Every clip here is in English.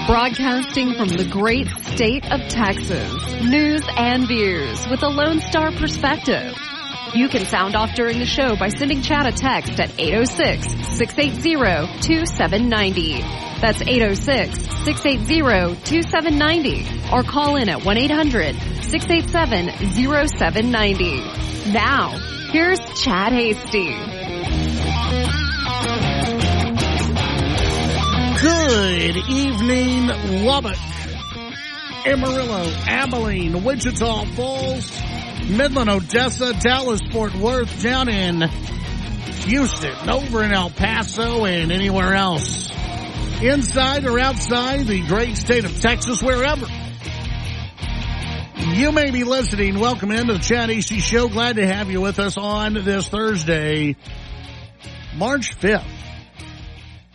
Broadcasting from the great state of Texas, news and views with a Lone Star perspective. You can sound off during the show by sending Chad a text at 806-680-2790. That's 806-680-2790. Or call in at 1-800-687-0790. Now, here's Chad Hasty. Good evening, Lubbock, Amarillo, Abilene, Wichita Falls, Midland, Odessa, Dallas, Fort Worth, down in Houston, over in El Paso, and anywhere else. Inside or outside the great state of Texas, wherever you may be listening, welcome into the Chad Hasty Show. Glad to have you with us on this Thursday, March 5th.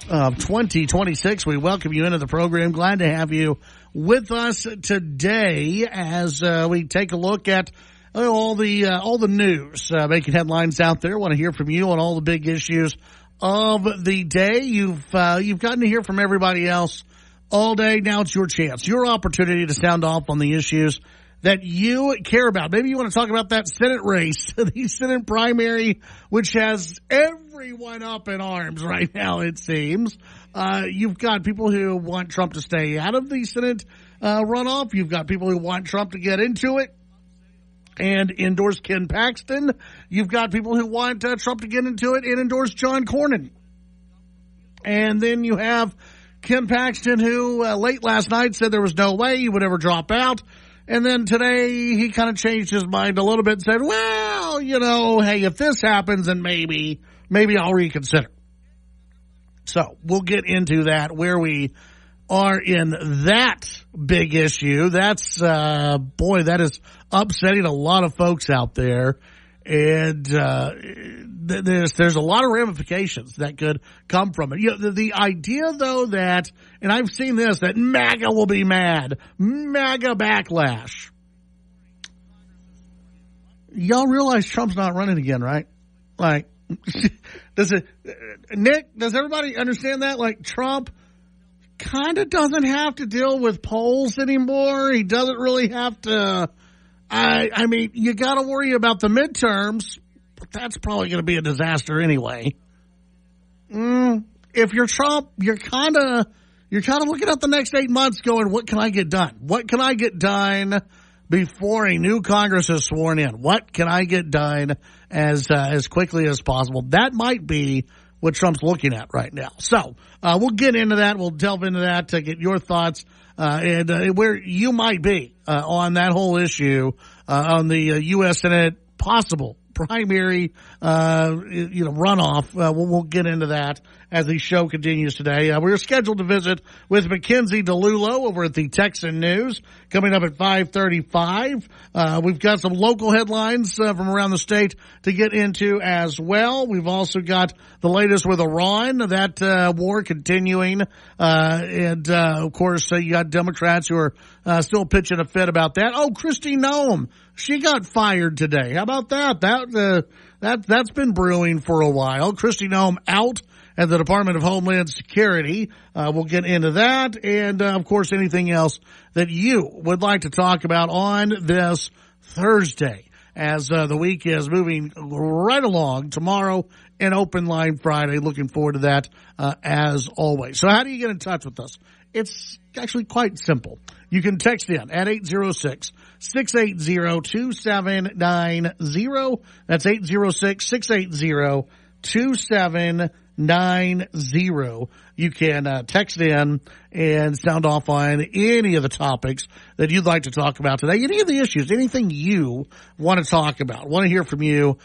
Of 2026. We welcome you into the program. Glad to have you with us today as we take a look at all the news making headlines out there. Want to hear from you on all the big issues of the day. You've gotten to hear from everybody else all day. Now it's your chance, your opportunity to sound off on the issues that you care about. Maybe you want to talk about that Senate race, the Senate primary, which has everyone up in arms right now, it seems. You've got people who want Trump to stay out of the Senate runoff. You've got people who want Trump to get into it and endorse Ken Paxton. You've got people who want Trump to get into it and endorse John Cornyn. And then you have Ken Paxton, who late last night said there was no way he would ever drop out. And then today he kind of changed his mind a little bit and said, well, you know, hey, if this happens, then maybe I'll reconsider. So we'll get into that, where we are in that big issue. That's, that is upsetting a lot of folks out there. And there's a lot of ramifications that could come from it. You know, the idea, though, that, and I've seen this, that MAGA will be mad, MAGA backlash. Y'all realize Trump's not running again, right? Like, does everybody understand that? Like, Trump kind of doesn't have to deal with polls anymore. He doesn't really have to. I mean, you got to worry about the midterms, but that's probably going to be a disaster anyway. If you're Trump, you're kind of looking at the next 8 months going, what can I get done? What can I get done before a new Congress is sworn in? What can I get done as quickly as possible? That might be what Trump's looking at right now. So we'll get into that. We'll delve into that to get your thoughts and where you might be on that whole issue on the U.S. Senate possible primary runoff. We'll get into that as the show continues today. We're scheduled to visit with McKenzie DiLullo over at the Texan News coming up at 5:35. We've got some local headlines from around the state to get into as well. We've also got the latest with Iran, that war continuing, and of course you got Democrats who are still pitching a fit about that. Oh, Kristi Noem, she got fired today. How about that? That's been brewing for a while. Kristi Noem out at the Department of Homeland Security. We'll get into that, and of course anything else that you would like to talk about on this Thursday as the week is moving right along. Tomorrow, an open line Friday. Looking forward to that as always. So how do you get in touch with us? It's actually quite simple. You can text in at 806-680-2790. That's 806-680-2790. You can text in and sound off on any of the topics that you'd like to talk about today, any of the issues, anything you want to talk about. Want to hear from you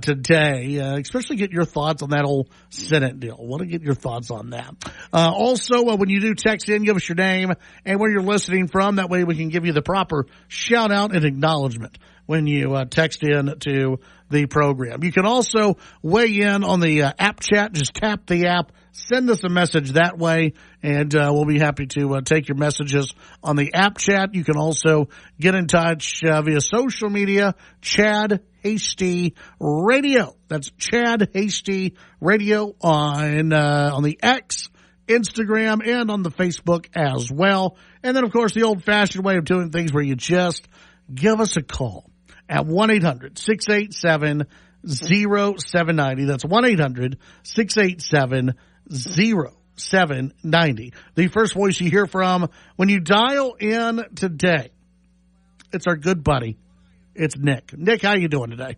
today, especially get your thoughts on that whole Senate deal. Want to get your thoughts on that. Also, when you do text in, give us your name and where you're listening from. That way we can give you the proper shout out and acknowledgement when you text in to the program. You can also weigh in on the app chat. Just tap the app send us a message that way, and we'll be happy to take your messages on the app chat. You can also get in touch via social media, Chad Hasty Radio. That's Chad Hasty Radio on the X, Instagram, and on the Facebook as well. And then, of course, the old-fashioned way of doing things where you just give us a call at 1-800-687-0790. That's 1-800-687-0790. The first voice you hear from when you dial in today, it's our good buddy. It's Nick. Nick, how you doing today?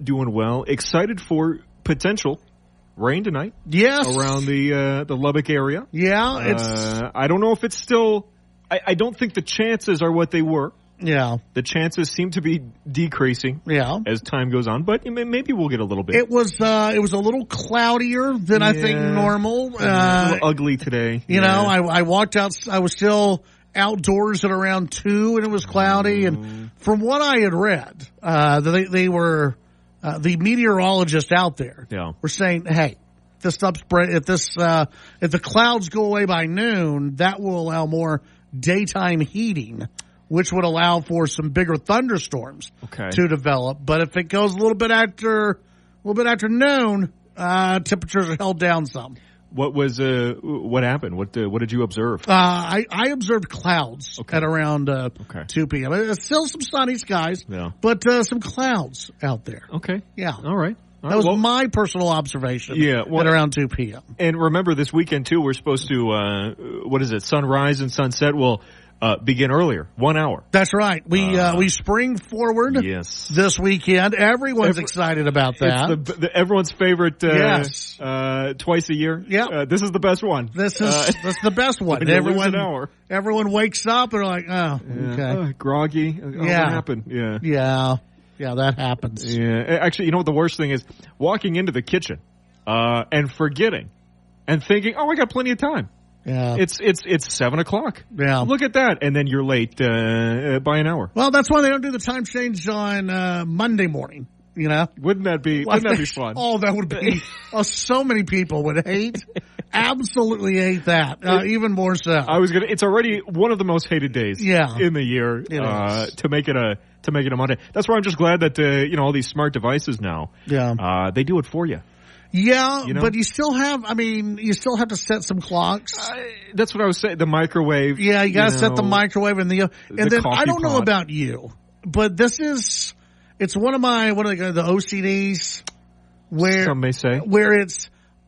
Doing well. Excited for potential rain tonight. Yes. Around the Lubbock area. Yeah. I don't know if it's still, I don't think the chances are what they were. Yeah. The chances seem to be decreasing as time goes on, but maybe we'll get a little bit. It was a little cloudier than I think normal. A little ugly today. You know, I walked out, I was still outdoors at around 2 and it was cloudy. And from what I had read, they were, the meteorologists out there were saying, hey, this stuff spread, if the clouds go away by noon, that will allow more daytime heating, which would allow for some bigger thunderstorms to develop. But if it goes a little bit after noon, temperatures are held down some. What happened? What did you observe? I observed clouds at around 2 p.m. It's still some sunny skies, but some clouds out there. Okay. Yeah. All right. That was my personal observation at around 2 p.m. And remember, this weekend, too, we're supposed to, sunrise and sunset will begin earlier, 1 hour. That's right. We spring forward this weekend. Everyone's excited about that. It's everyone's favorite twice a year. Yeah. This is the best one. This is the best one. Everyone wakes up and are like, okay. Groggy. What happened? Yeah, that happens. Yeah. Actually, you know what the worst thing is? Walking into the kitchen and forgetting and thinking, I got plenty of time. Yeah. It's 7:00. Yeah. Look at that. And then you're late by an hour. Well, that's why they don't do the time change on Monday morning. You know? Wouldn't that be fun? Oh, that would be so many people would absolutely hate that. Even more so. It's already one of the most hated days in the year to make it a Monday. That's why I'm just glad that all these smart devices now they do it for you. Yeah, but you still have to set some clocks. That's what I was saying. The microwave. Yeah, you got to set the microwave and then I don't know about you, but it's one of the OCDs where some may say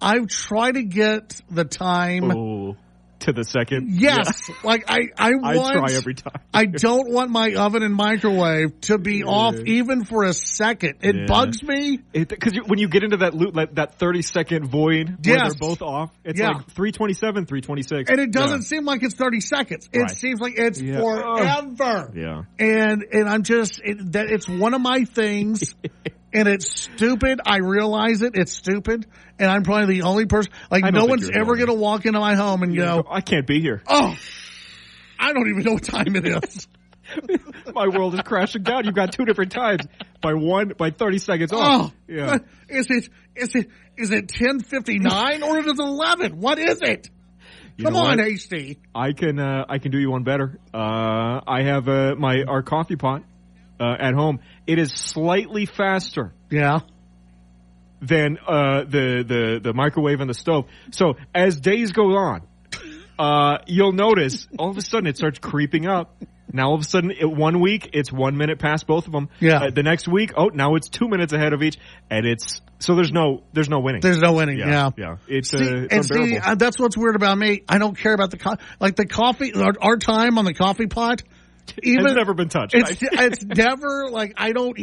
I've tried to get the time to the second. Yes. Yeah. Like I try every time. I don't want my oven and microwave to be off even for a second. It bugs me. Because when you get into that loop, that 30-second void where they're both off, it's like 3:27, 3:26. And it doesn't seem like it's 30 seconds. It seems like it's forever. Yeah. And I'm just, it's one of my things. And it's stupid. I realize it. It's stupid. And I'm probably the only person. Like, no one's ever going to walk into my home and go, I can't be here. Oh, I don't even know what time it is. My world is crashing down. You've got two different times by 30 seconds off. Oh, yeah. Is it 10:59 or is it 11? What is it? Come on, Hasty. I can do you one better. I have our coffee pot at home. It is slightly faster. Yeah. Than the microwave and the stove. So as days go on, you'll notice all of a sudden it starts creeping up. Now all of a sudden, 1 week it's 1 minute past both of them. Yeah. The next week, now it's 2 minutes ahead of each, and so there's no winning. There's no winning. Yeah. It's unbearable. That's what's weird about me. I don't care about the coffee. Our time on the coffee pot. It's never been touched. It's never like I don't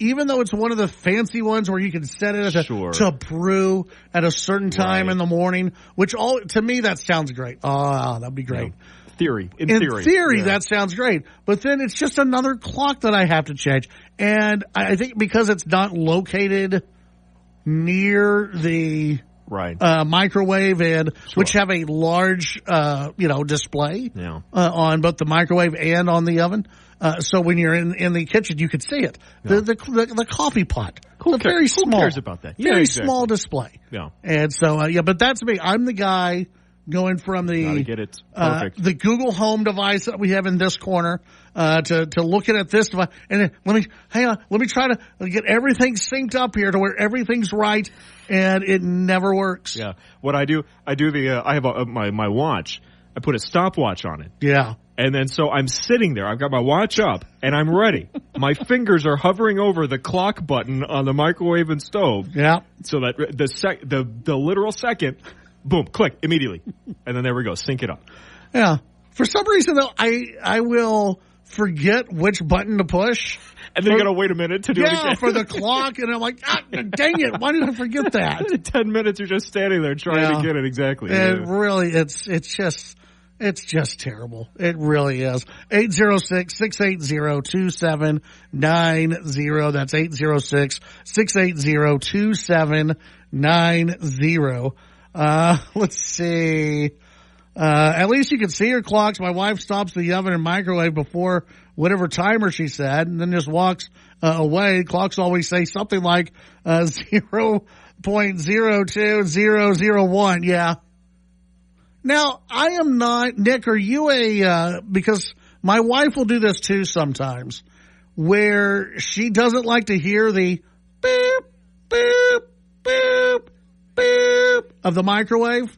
even though it's one of the fancy ones where you can set it to brew at a certain time in the morning, which to me that sounds great. Oh, that'd be great. In theory, that sounds great. But then it's just another clock that I have to change. And I think because it's not located near the Right. Microwave and Sure. which have a large, display Yeah. on both the microwave and on the oven. So when you're in the kitchen, you could see it. Yeah. The coffee pot. Who Very cares? small. Who cares about that? Yeah, Very exactly. small display. Yeah. And so, but that's me. I'm the guy going from Gotta get it perfect. the Google Home device that we have in this corner, to looking at this device. And then let me try to get everything synced up here to where everything's right. And it never works. Yeah. What I do I have my watch. I put a stopwatch on it. Yeah. And then so I'm sitting there. I've got my watch up and I'm ready. My fingers are hovering over the clock button on the microwave and stove. Yeah. So that the literal second, boom, click immediately. And then there we go. Sync it up. Yeah. For some reason though, I will forget which button to push. And then you gotta wait a minute to do it again. For the clock, and I'm like, dang it, why did I forget that? 10 minutes you're just standing there trying to get it exactly. It really, it's just terrible. It really is. 806-680-2790. That's 806-680-2790. Let's see. At least you can see her clocks. My wife stops the oven and microwave before whatever timer she said, and then just walks away. Clocks always say something like 0.02001. Yeah. Now, I am not, Nick, are you because my wife will do this too sometimes, where she doesn't like to hear the beep, beep, beep, beep of the microwave.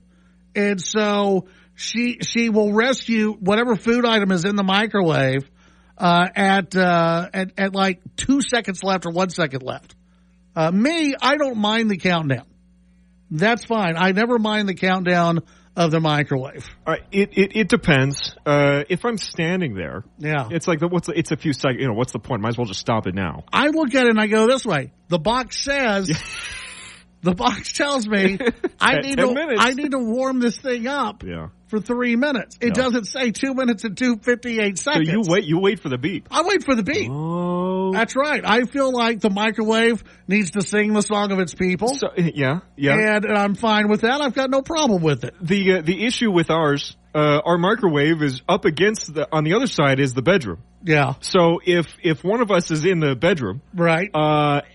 And so she will rescue whatever food item is in the microwave, at like 2 seconds left or 1 second left. Me, I don't mind the countdown. That's fine. I never mind the countdown of the microwave. All right, it depends. If I'm standing there, it's like it's a few seconds. What's the point? Might as well just stop it now. I look at it and I go this way. The box says, the box tells me I need to warm this thing up. For 3 minutes. It doesn't say 2 minutes and 58 seconds. So you wait for the beep. I wait for the beep. Oh. That's right. I feel like the microwave needs to sing the song of its people. So, yeah. And I'm fine with that. I've got no problem with it. The issue with ours, our microwave is up against on the other side is the bedroom. Yeah. So if one of us is in the bedroom, right,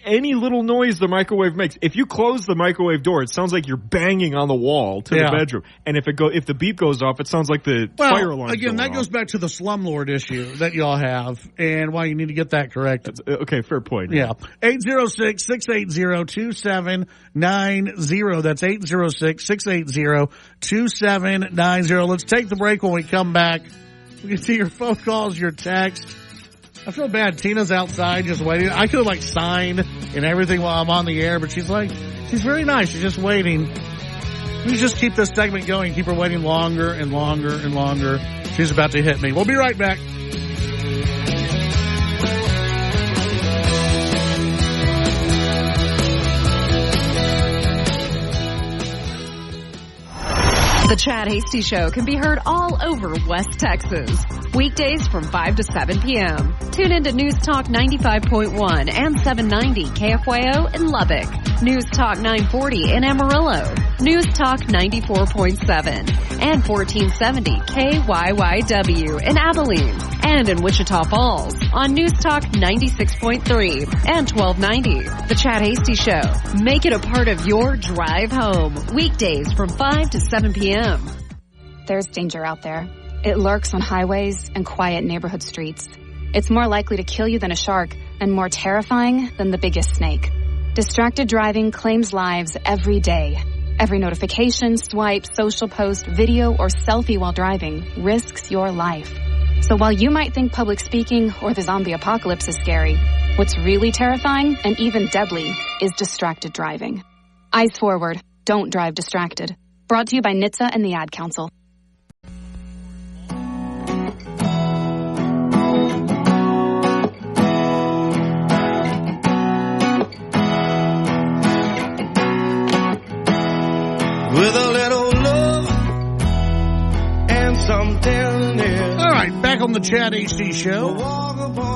any little noise the microwave makes, if you close the microwave door, it sounds like you're banging on the wall to the bedroom. And if the beep goes off, it sounds like the fire alarm. Again, that goes back to the slumlord issue that y'all have and why you need to get that corrected. Okay, fair point. Yeah. 806-680-2790. That's 806-680-2790. Let's take the break. When we come back, we can see your phone calls, your text. I feel bad. Tina's outside just waiting. I could have signed and everything while I'm on the air, but she's very nice. She's just waiting. We just keep this segment going, keep her waiting longer and longer and longer. She's about to hit me. We'll be right back. The Chad Hasty Show can be heard all over West Texas. Weekdays from 5 to 7 p.m. Tune into News Talk 95.1 and 790 KFYO in Lubbock. News Talk 940 in Amarillo. News Talk 94.7 and 1470 KYYW in Abilene. And in Wichita Falls on News Talk 96.3 and 1290. The Chad Hasty Show. Make it a part of your drive home. Weekdays from 5 to 7 p.m. There's danger out there. It lurks on highways and quiet neighborhood streets. It's more likely to kill you than a shark and more terrifying than the biggest snake. Distracted driving claims lives every day. Every notification, swipe, social post, video, or selfie while driving risks your life. So while you might think public speaking or the zombie apocalypse is scary, what's really terrifying and even deadly is distracted driving. Eyes forward. Don't drive distracted. Brought to you by NHTSA and the Ad Council. With a little love and some tenderness. All right, back on the Chad Hasty Show.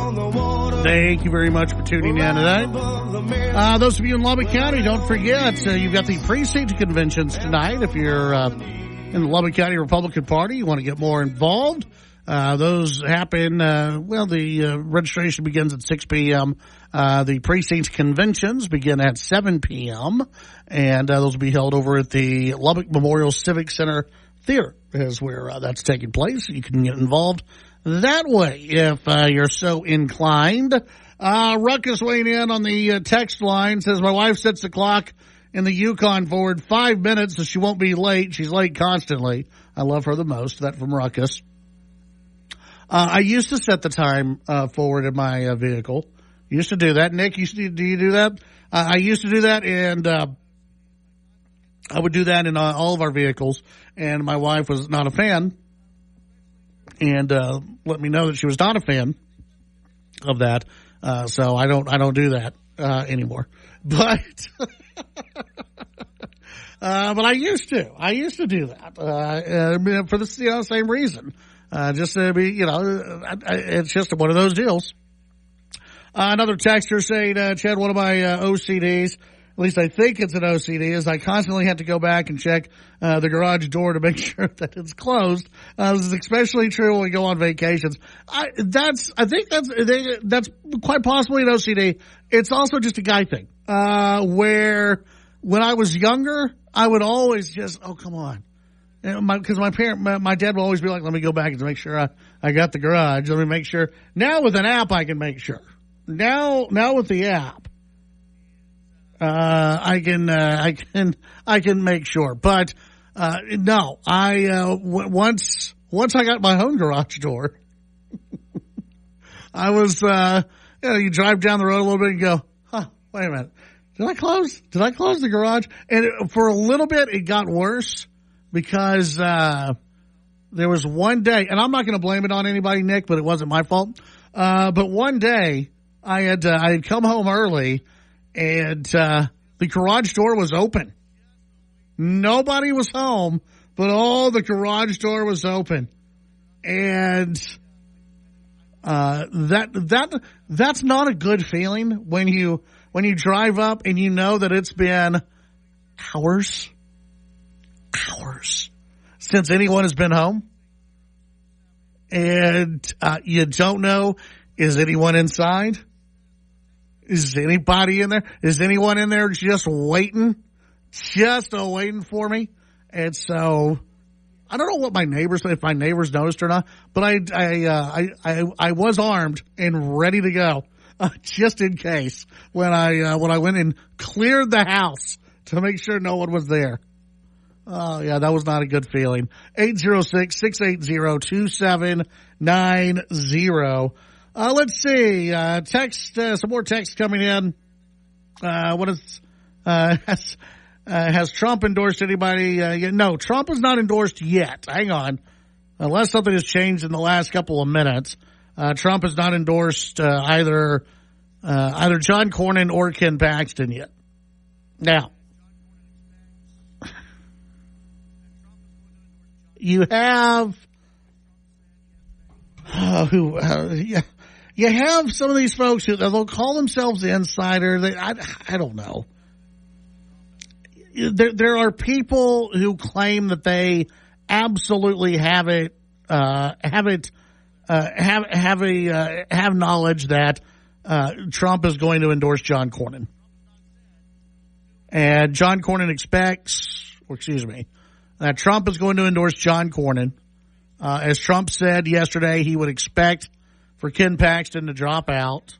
on the water. Thank you very much for tuning in tonight. Those of you in Lubbock County, don't forget, you've got the precinct conventions tonight. If you're in the Lubbock County Republican Party, you want to get more involved. Those happen, the registration begins at 6 p.m. The precinct conventions begin at 7 p.m. And those will be held over at the Lubbock Memorial Civic Center Theater is where that's taking place. You can get involved that way if you're so inclined. Ruckus weighing in on the text line says, my wife sets the clock in the Yukon forward 5 minutes so she won't be late. She's late constantly. I love her the most. That from Ruckus. I used to set the time forward in my vehicle. Used to do that. Nick, do you do that? I used to do that, and I would do that in all of our vehicles. And my wife was not a fan, and let me know that she was not a fan of that. So I don't do that anymore. But but I used to. I used to do that for the same reason. Just to be, it's just one of those deals. Another texter saying, Chad, one of my OCDs, at least I think it's an OCD, is I constantly have to go back and check the garage door to make sure that it's closed. This is especially true when we go on vacations. I think that's quite possibly an OCD. It's also just a guy thing, where when I was younger, I would always just, oh, come on. Because my dad will always be like, let me go back and make sure I got the garage. Let me make sure. Now with an app, I can make sure. Now with the app, I can make sure. But, no, once I got my own garage door, I was, you drive down the road a little bit and go, wait a minute. Did I close the garage? And for a little bit, it got worse. Because there was one day, and I'm not going to blame it on anybody, Nick, but it wasn't my fault. But one day, I had come home early, and the garage door was open. Nobody was home, but the garage door was open, and that's not a good feeling when you drive up and you know that it's been hours since anyone has been home, and you don't know, is anyone inside? Is anybody in there? Is anyone in there just waiting for me? And so I don't know what if my neighbors noticed or not, but I was armed and ready to go just in case when I went and cleared the house to make sure no one was there. Oh, yeah, that was not a good feeling. 806-680-2790. Let's see. Some more text coming in. Has Trump endorsed anybody yet? No, Trump has not endorsed yet. Hang on. Unless something has changed in the last couple of minutes. Trump has not endorsed either John Cornyn or Ken Paxton yet. Now, you have you have some of these folks who they'll call themselves insider. I don't know. There are people who claim that they absolutely have knowledge that Trump is going to endorse John Cornyn, and John Cornyn that Trump is going to endorse John Cornyn. As Trump said yesterday, he would expect for Ken Paxton to drop out,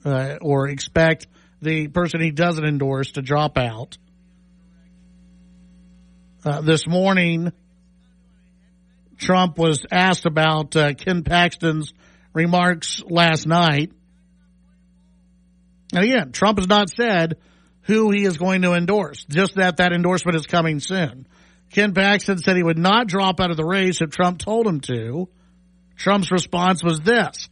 or expect the person he doesn't endorse to drop out. This morning, Trump was asked about Ken Paxton's remarks last night. And again, Trump has not said who he is going to endorse, just that endorsement is coming soon. Ken Paxton said he would not drop out of the race if Trump told him to. Trump's response was this: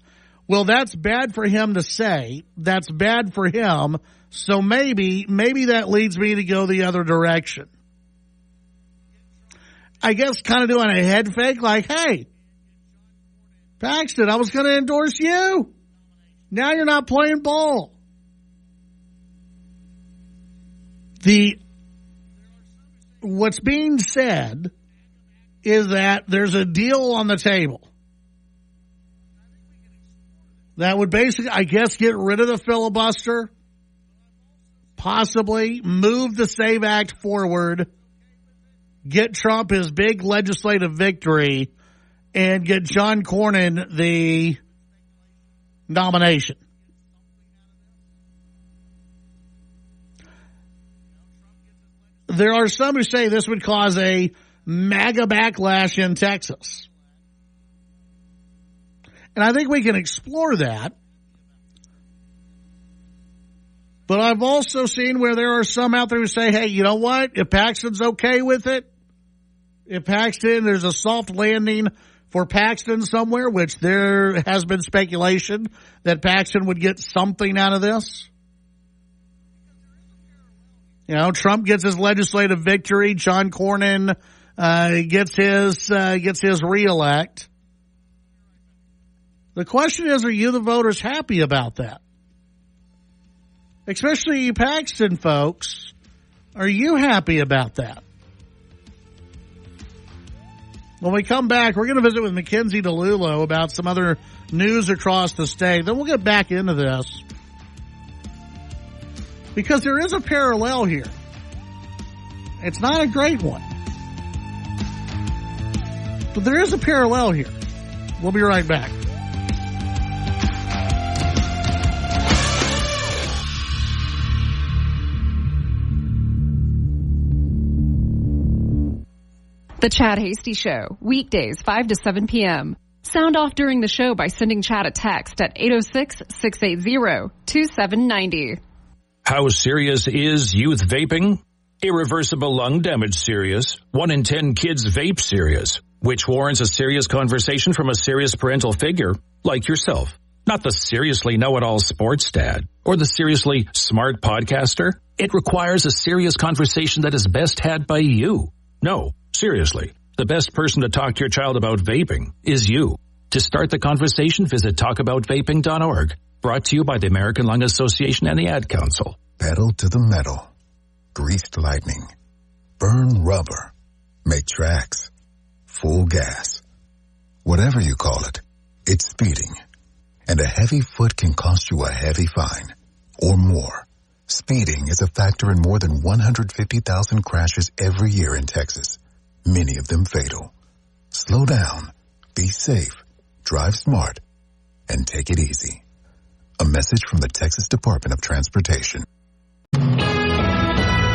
well, that's bad for him to say. That's bad for him. So maybe that leads me to go the other direction. I guess kind of doing a head fake like, hey, Paxton, I was going to endorse you. Now you're not playing ball. What's being said is that there's a deal on the table that would basically, I guess, get rid of the filibuster, possibly move the SAVE Act forward, get Trump his big legislative victory, and get John Cornyn the nomination. There are some who say this would cause a MAGA backlash in Texas. And I think we can explore that. But I've also seen where there are some out there who say, hey, you know what? If Paxton's okay with it, if Paxton, there's a soft landing for Paxton somewhere, which there has been speculation that Paxton would get something out of this. You know, Trump gets his legislative victory. John Cornyn gets his reelect. The question is, are you, the voters, happy about that? Especially you Paxton folks. Are you happy about that? When we come back, we're going to visit with McKenzie DiLullo about some other news across the state. Then we'll get back into this. Because there is a parallel here. It's not a great one. But there is a parallel here. We'll be right back. The Chad Hasty Show, weekdays 5 to 7 p.m. Sound off during the show by sending Chad a text at 806-680-2790. How serious is youth vaping? Irreversible lung damage serious. 1 in 10 kids vape serious, which warrants a serious conversation from a serious parental figure like yourself. Not the seriously know-it-all sports dad or the seriously smart podcaster. It requires a serious conversation that is best had by you. No, seriously, the best person to talk to your child about vaping is you. To start the conversation, visit talkaboutvaping.org. Brought to you by the American Lung Association and the Ad Council. Pedal to the metal. Greased lightning. Burn rubber. Make tracks. Full gas. Whatever you call it, it's speeding. And a heavy foot can cost you a heavy fine. Or more. Speeding is a factor in more than 150,000 crashes every year in Texas. Many of them fatal. Slow down. Be safe. Drive smart. And take it easy. A message from the Texas Department of Transportation.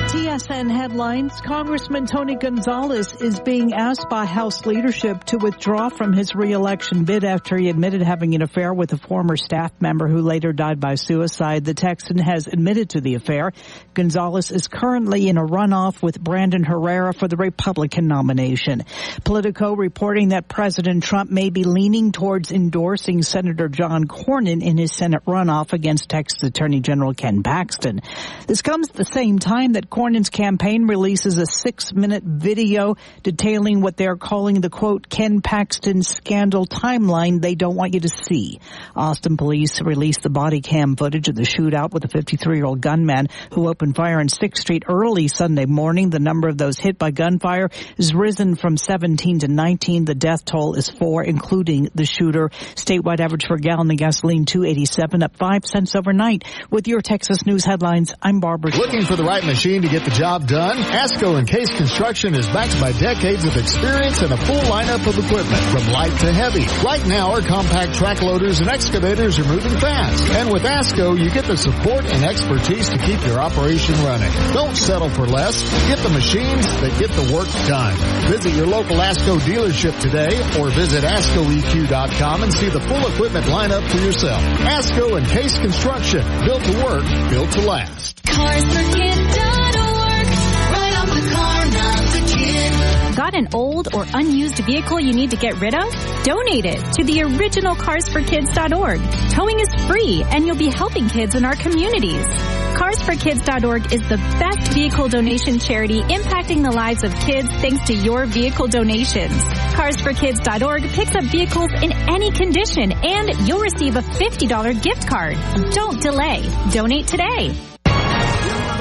TSN headlines. Congressman Tony Gonzalez is being asked by House leadership to withdraw from his re-election bid after he admitted having an affair with a former staff member who later died by suicide. The Texan has admitted to the affair. Gonzalez is currently in a runoff with Brandon Herrera for the Republican nomination. Politico reporting that President Trump may be leaning towards endorsing Senator John Cornyn in his Senate runoff against Texas Attorney General Ken Paxton. This comes at the same time that Cornyn's campaign releases a 6-minute video detailing what they're calling the, quote, Ken Paxton scandal timeline they don't want you to see. Austin police released the body cam footage of the shootout with a 53-year-old gunman who opened fire on 6th Street early Sunday morning. The number of those hit by gunfire has risen from 17 to 19. The death toll is 4, including the shooter. Statewide average for a gallon of gasoline, $2.87, up 5 cents overnight. With your Texas News headlines, I'm Barbara. Looking for the right machine to get the job done? ASCO and Case Construction is backed by decades of experience and a full lineup of equipment from light to heavy. Right now, our compact track loaders and excavators are moving fast. And with ASCO, you get the support and expertise to keep your operation running. Don't settle for less. Get the machines that get the work done. Visit your local ASCO dealership today or visit ASCOEQ.com and see the full equipment lineup for yourself. ASCO and Case Construction. Built to work, built to last. Cars for Kid.org. Right off the car, not the kid. Got an old or unused vehicle you need to get rid of? Donate it to the original carsforkids.org. Towing is free, and you'll be helping kids in our communities. Carsforkids.org is the best vehicle donation charity impacting the lives of kids thanks to your vehicle donations. Carsforkids.org picks up vehicles in any condition, and you'll receive a $50 gift card. Don't delay. Donate today.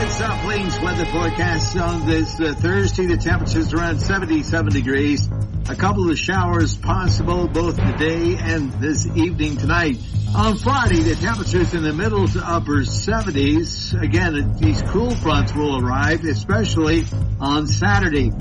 South Plains weather forecast on this Thursday. The temperature's around 77 degrees. A couple of showers possible both today and this evening tonight. On Friday, the temperature's in the middle to upper 70s. Again, these cool fronts will arrive, especially on Saturday.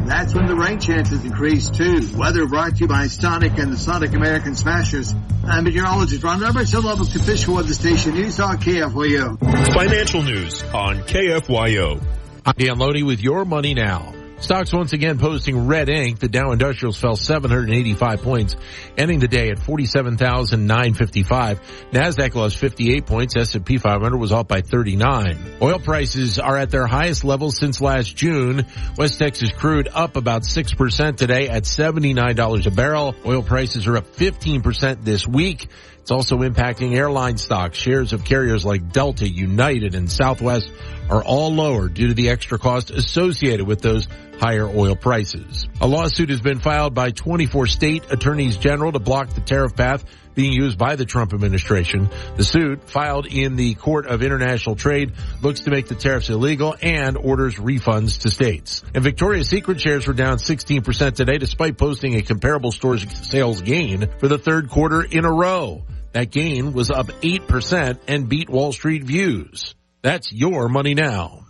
That's when the rain chances increase, too. Weather brought to you by Sonic and the Sonic American Smashers. I'm meteorologist Ron Roberts, the Lubbock official weather station News on KFYO. Financial news on KFYO. I'm Dan Loney with your money now. Stocks once again posting red ink. The Dow Industrials fell 785 points, ending the day at 47,955. NASDAQ lost 58 points. S&P 500 was off by 39. Oil prices are at their highest level since last June. West Texas crude up about 6% today at $79 a barrel. Oil prices are up 15% this week. It's also impacting airline stocks. Shares of carriers like Delta, United, and Southwest are all lower due to the extra cost associated with those higher oil prices. A lawsuit has been filed by 24 state attorneys general to block the tariff path being used by the Trump administration. The suit, filed in the Court of International Trade, looks to make the tariffs illegal and orders refunds to states. And Victoria's Secret shares were down 16% today despite posting a comparable store sales gain for the third quarter in a row. That gain was up 8% and beat Wall Street views. That's your money now.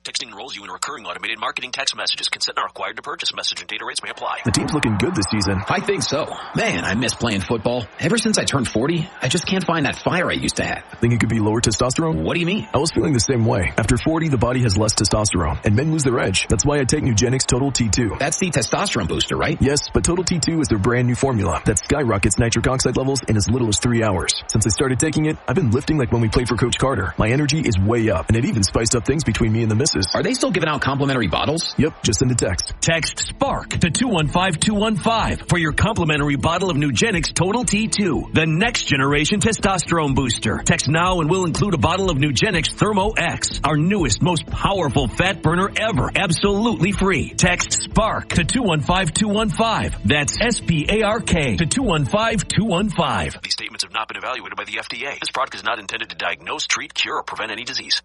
Texting enrolls you in recurring automated marketing text messages. Consent not required to purchase. Message and data rates may apply. The team's looking good this season. I think so. Man, I miss playing football. Ever since I turned 40, I just can't find that fire I used to have. Think it could be lower testosterone? What do you mean? I was feeling the same way. After 40, the body has less testosterone, and men lose their edge. That's why I take Nugenix Total T2. That's the testosterone booster, right? Yes, but Total T2 is their brand new formula that skyrockets nitric oxide levels in as little as 3 hours. Since I started taking it, I've been lifting like when we played for Coach Carter. My energy is way up, and it even spiced up things between me and the missus. Are they still giving out complimentary bottles? Yep, just send a text. Text SPARK to 215-215 for your complimentary bottle of Nugenix Total T2, the next generation testosterone booster. Text now and we'll include a bottle of Nugenix Thermo X, our newest, most powerful fat burner ever, absolutely free. Text SPARK to 215-215. That's SPARK to 215-215. These statements have not been evaluated by the FDA. This product is not intended to diagnose, treat, cure, or prevent any disease.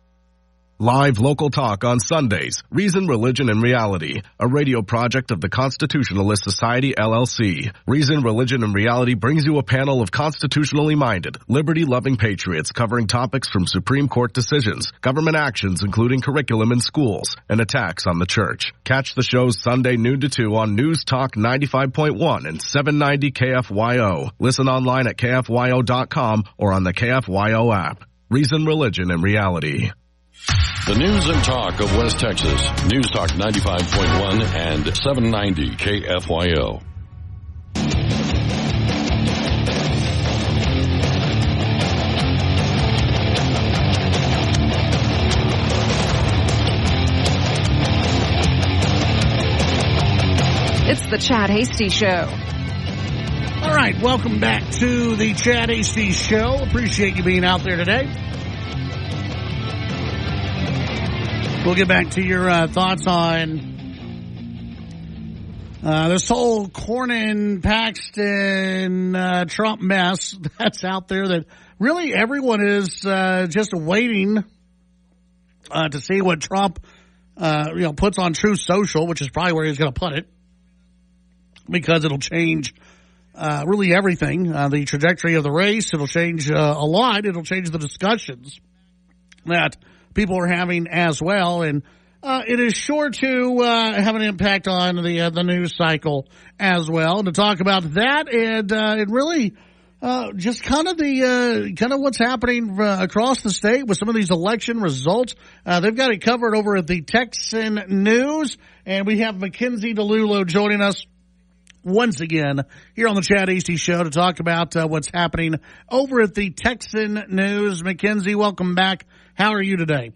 Live local talk on Sundays. Reason, Religion, and Reality. A radio project of the Constitutionalist Society, LLC. Reason, Religion, and Reality brings you a panel of constitutionally minded, liberty-loving patriots covering topics from Supreme Court decisions, government actions including curriculum in schools, and attacks on the church. Catch the shows Sunday noon to 2 on News Talk 95.1 and 790 KFYO. Listen online at KFYO.com or on the KFYO app. Reason, Religion, and Reality. The news and talk of West Texas. News Talk 95.1 and 790 KFYO. It's the Chad Hasty Show. All right, welcome back to the Chad Hasty Show. Appreciate you being out there today. We'll get back to your thoughts on this whole Cornyn, Paxton, Trump mess that's out there that really everyone is just waiting to see what Trump puts on Truth Social, which is probably where he's going to put it, because it'll change really everything. The trajectory of the race, it'll change a lot. It'll change the discussions that people are having as well, and it is sure to have an impact on the news cycle as well. And to talk about that and really just kind of what's happening across the state with some of these election results, they've got it covered over at the Texan News, and we have McKenzie DiLullo joining us once again here on the Chad Hasty Show to talk about what's happening over at the Texan News. McKenzie, welcome back. How are you today?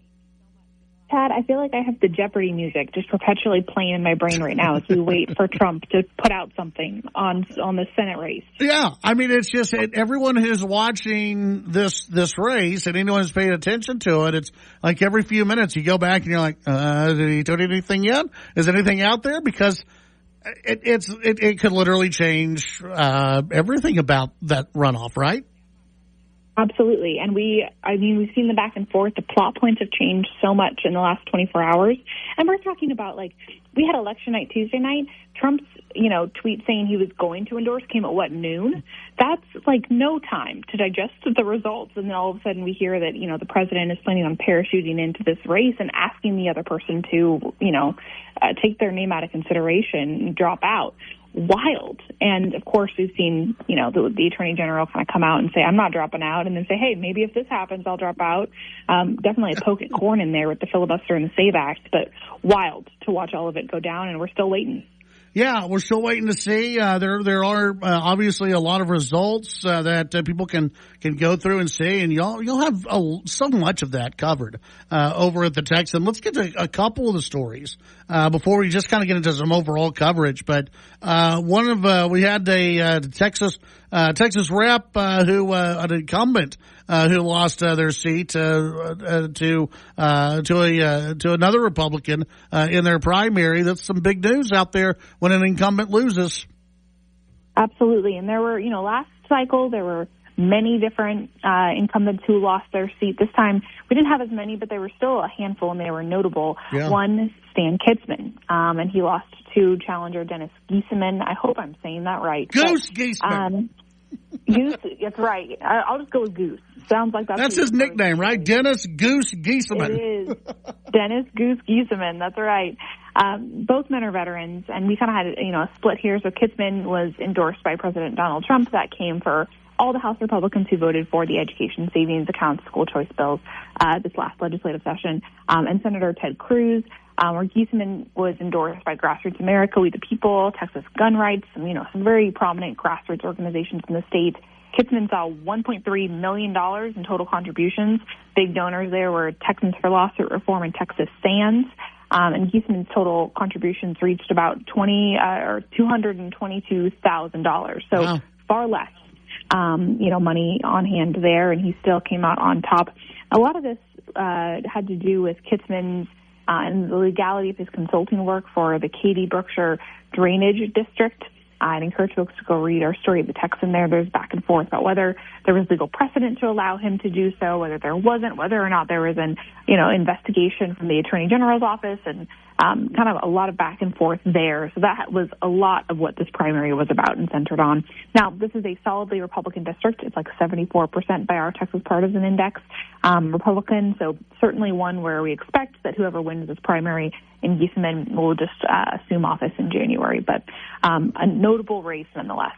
Pat, I feel like I have the Jeopardy music just perpetually playing in my brain right now as we wait for Trump to put out something on the Senate race. Yeah, I mean, it's just everyone who's watching this race and anyone who's paying attention to it, it's like every few minutes you go back and you're like, did he do anything yet? Is anything out there? Because it could literally change everything about that runoff, right? Absolutely. And we've seen the back and forth. The plot points have changed so much in the last 24 hours. And we're talking about, we had election night Tuesday night. Trump's, tweet saying he was going to endorse came at noon? That's no time to digest the results. And then all of a sudden we hear that, the president is planning on parachuting into this race and asking the other person to, take their name out of consideration and drop out. Wild. And of course we've seen, the attorney general kind of come out and say, I'm not dropping out, and then say, hey, maybe if this happens, I'll drop out. Definitely a poke at Cornyn there with the filibuster and the SAVE Act, but wild to watch all of it go down, and we're still waiting. Yeah, we're still waiting to see. There are obviously a lot of results that people can go through and see, and you'll have so much of that covered over at the Texan. Let's get to a couple of the stories before we just kind of get into some overall coverage. But we had a Texas rep an incumbent who lost their seat to another Republican in their primary. That's some big news out there when an incumbent loses. Absolutely. And there were, last cycle, there were many different incumbents who lost their seat. This time, we didn't have as many, but there were still a handful, and they were notable. Yeah. One, Stan Kitzman, and he lost to challenger Dennis Giesemann. I hope I'm saying that right. Goose Giesemann. Goose, that's right. I'll just go with Goose. Sounds like that's his nickname, right? Dennis Goose Giesemann. It is. Dennis Goose Giesemann, that's right. Both men are veterans, and we kind of had a split here. So Kitzman was endorsed by President Donald Trump. That came for all the House Republicans who voted for the education savings accounts, school choice bills this last legislative session, and Senator Ted Cruz. Where Giesemann was endorsed by Grassroots America, We the People, Texas Gun Rights, and some very prominent grassroots organizations in the state. Kitzman saw $1.3 million in total contributions. Big donors there were Texans for Lawsuit Reform and Texas Sands. And Giesemann's total contributions reached about $222,000. So wow. Far less, money on hand there, and he still came out on top. A lot of this had to do with Kitzman's and the legality of his consulting work for the Katy Brookshire Drainage District. I'd encourage folks to go read our story at the Texan there. There's back and forth about whether there was legal precedent to allow him to do so, whether there wasn't, whether or not there was an, investigation from the Attorney General's office, and kind of a lot of back and forth there. So that was a lot of what this primary was about and centered on. Now, this is a solidly Republican district. It's 74% by our Texas Partisan Index Republican. So certainly one where we expect that whoever wins this primary in Giesemann will just assume office in January. But a notable race nonetheless.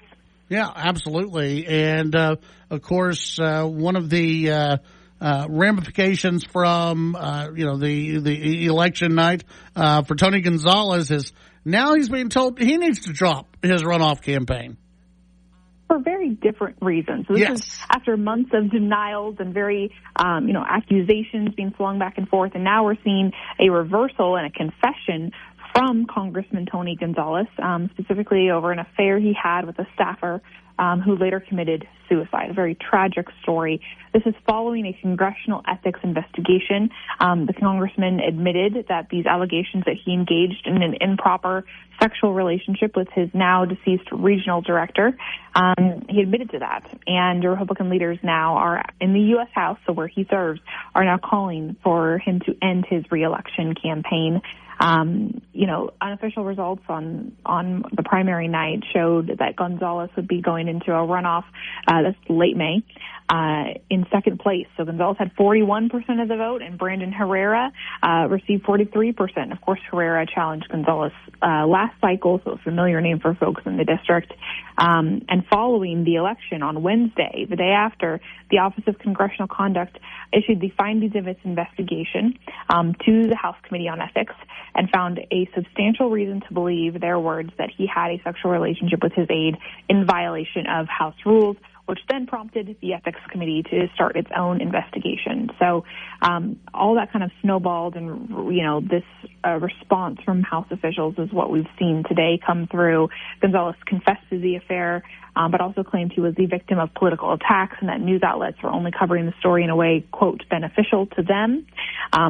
Yeah, absolutely. And, of course, one of the ramifications from, the election night for Tony Gonzalez is now he's being told he needs to drop his runoff campaign. For very different reasons. So this is after months of denials and very, accusations being flung back and forth. And now we're seeing a reversal and a confession from Congressman Tony Gonzalez, specifically over an affair he had with a staffer who later committed suicide. A very tragic story. This is following a congressional ethics investigation. The congressman admitted that these allegations that he engaged in an improper sexual relationship with his now deceased regional director. He admitted to that. And Republican leaders now are in the U.S. House, so where he serves, are now calling for him to end his reelection campaign. Unofficial results on the primary night showed that Gonzalez would be going into a runoff that's late May in second place. So Gonzalez had 41% of the vote, and Brandon Herrera received 43%. Of course, Herrera challenged Gonzalez last cycle, so a familiar name for folks in the district. And following the election on Wednesday, the day after, the Office of Congressional Conduct issued the findings of its investigation to the House Committee on Ethics and found a substantial reason to believe, their words, that he had a sexual relationship with his aide in violation of House rules, which then prompted the ethics committee to start its own investigation. So all that kind of snowballed, and, this response from House officials is what we've seen today come through. Gonzalez confessed to the affair, but also claimed he was the victim of political attacks and that news outlets were only covering the story in a way, quote, beneficial to them.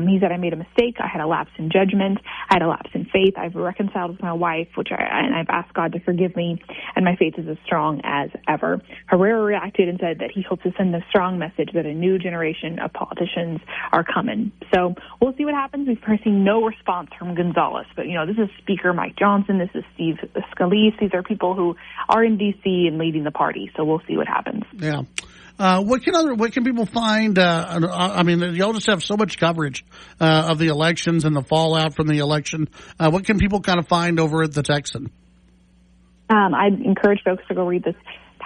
He said, I made a mistake. I had a lapse in judgment. I had a lapse in faith. I've reconciled with my wife, and I've asked God to forgive me, and my faith is as strong as ever. Herrera reacted and said that he hopes to send a strong message that a new generation of politicians are coming. So we'll see what happens. We've seen no response from Gonzalez, but, this is Speaker Mike Johnson. This is Steve Scalise. These are people who are in D.C. and leading the party. So we'll see what happens. Yeah. What can people find? Y'all just have so much coverage of the elections and the fallout from the election. What can people kind of find over at the Texan? I'd encourage folks to go read this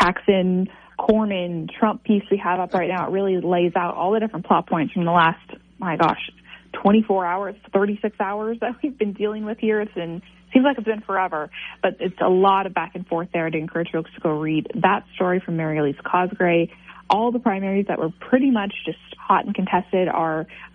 Texan Cornyn Trump piece we have up right now. It really lays out all the different plot points from the last, 24 hours, 36 hours that we've been dealing with here. Seems like it's been forever, but it's a lot of back and forth there. To encourage folks to go read that story from Mary Elise Cosgray. All the primaries that were pretty much just hot and contested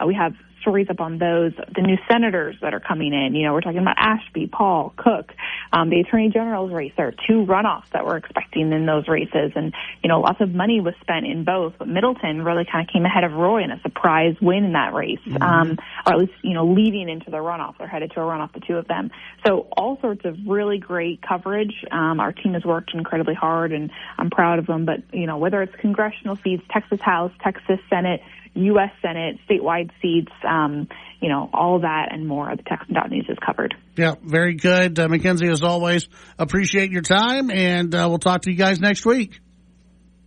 we have stories up on those. The new senators that are coming in, we're talking about Ashby, Paul, Cook, the Attorney General's race. There are 2 runoffs that we're expecting in those races, and lots of money was spent in both. But Middleton really kind of came ahead of Roy in a surprise win in that race, or at least leading into the runoff. They're headed to a runoff, the 2 of them. So all sorts of really great coverage. Our team has worked incredibly hard, and I'm proud of them. But whether it's congressional seats, Texas House, Texas Senate, U.S. Senate, statewide seats, all of that and more. The Texan.news is covered. Yeah, very good. McKenzie, as always, appreciate your time, and we'll talk to you guys next week.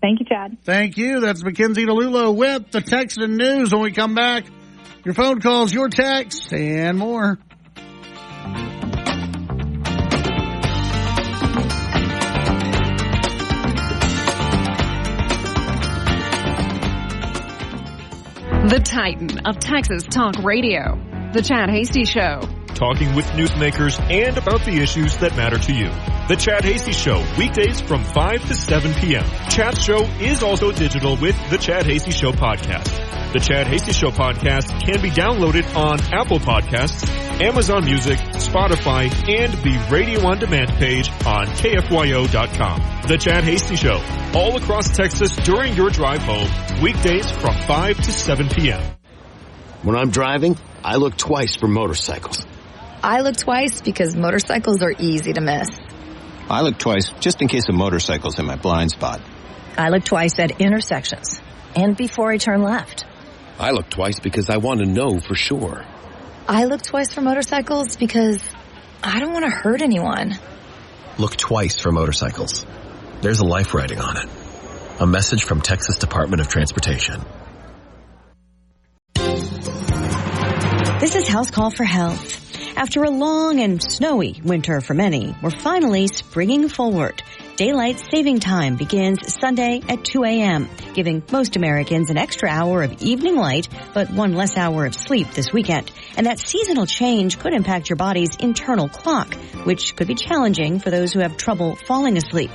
Thank you, Chad. Thank you. That's McKenzie DiLullo with the Texan News. When we come back, your phone calls, your texts, and more. The Titan of Texas Talk Radio, The Chad Hasty Show. Talking with newsmakers and about the issues that matter to you. The Chad Hasty Show, weekdays from 5 to 7 p.m. Chad's show is also digital with the Chad Hasty Show podcast. The Chad Hasty Show podcast can be downloaded on Apple Podcasts, Amazon Music, Spotify, and the Radio On Demand page on KFYO.com. The Chad Hasty Show, all across Texas during your drive home, weekdays from 5 to 7 p.m. When I'm driving, I look twice for motorcycles. I look twice because motorcycles are easy to miss. I look twice just in case a motorcycle's in my blind spot. I look twice at intersections and before I turn left. I look twice because I want to know for sure. I look twice for motorcycles because I don't want to hurt anyone. Look twice for motorcycles. There's a life riding on it. A message from Texas Department of Transportation. This is House Call for Health. After a long and snowy winter for many, we're finally springing forward. Daylight saving time begins Sunday at 2 a.m., giving most Americans an extra hour of evening light, but one less hour of sleep this weekend. And that seasonal change could impact your body's internal clock, which could be challenging for those who have trouble falling asleep.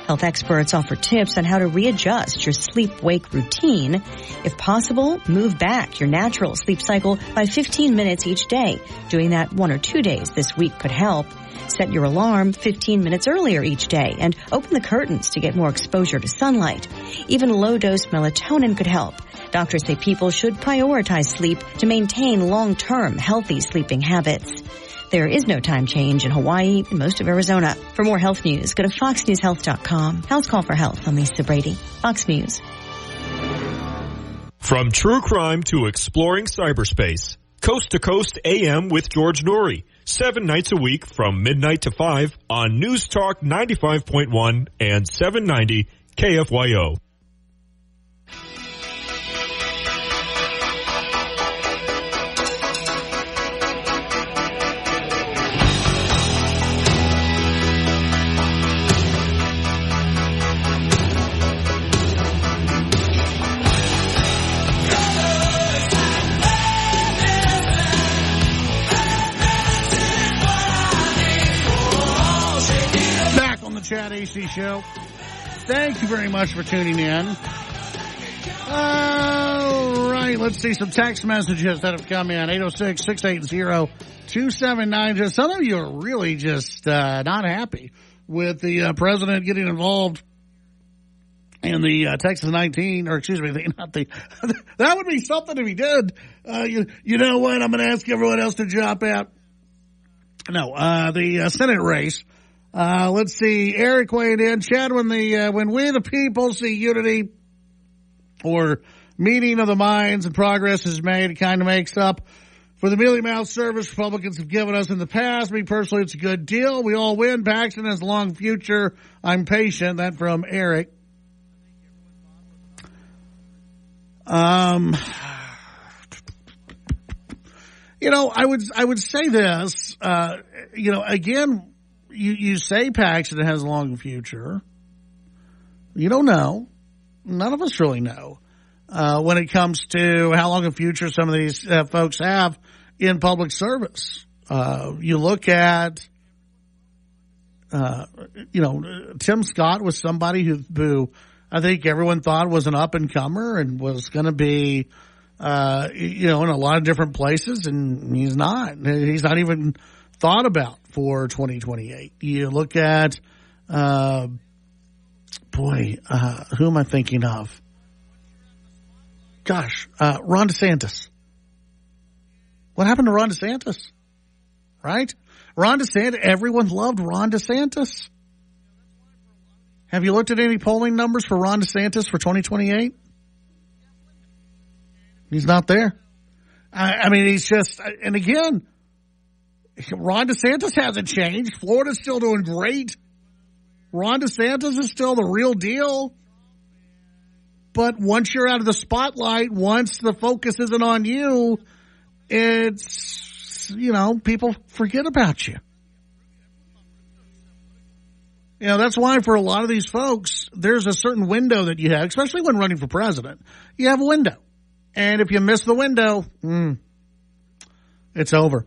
Health experts offer tips on how to readjust your sleep-wake routine. If possible, move back your natural sleep cycle by 15 minutes each day. Doing that 1 or 2 days this week could help. Set your alarm 15 minutes earlier each day and open the curtains to get more exposure to sunlight. Even low-dose melatonin could help. Doctors say people should prioritize sleep to maintain long-term healthy sleeping habits. There is no time change in Hawaii and most of Arizona. For more health news, go to foxnewshealth.com. House Call for Health. I'm Lisa Brady. Fox News. From true crime to exploring cyberspace, Coast to Coast AM with George Norrie. 7 nights a week from midnight to 5 on News Talk 95.1 and 790 KFYO. Chad AC Show. Thank you very much for tuning in. All right, let's see some text messages that have come in. 806-680-2790. Some of you are really just not happy with the president getting involved in the Texas 19, or excuse me, that would be something if he did. You know what? I'm going to ask everyone else to drop out. No, the Senate race. Let's see. Eric weighed in. Chad, when we the people see unity or meeting of the minds and progress is made, it kind of makes up for the mealy-mouthed service Republicans have given us in the past. Me personally, it's a good deal. We all win. Paxton has a long future. I'm patient. That from Eric. You know, I would say this, you know, again, you say Paxton has a long future. You don't know. None of us really know, when it comes to how long a future some of these folks have in public service. You look at, you know, Tim Scott was somebody who I think everyone thought was an up-and-comer and was going to be, you know, in a lot of different places, and he's not. He's not even thought about for 2028. You look at, who am I thinking of? Gosh, Ron DeSantis. What happened to Ron DeSantis? Right? Ron DeSantis, everyone loved Ron DeSantis. Have you looked at any polling numbers for Ron DeSantis for 2028? He's not there. I mean, he's just, and again, Ron DeSantis hasn't changed. Florida's still doing great. Ron DeSantis is still the real deal. But once you're out of the spotlight, once the focus isn't on you, it's, you know, people forget about you. You know, that's why for a lot of these folks, there's a certain window that you have, especially when running for president. You have a window. And if you miss the window, it's over.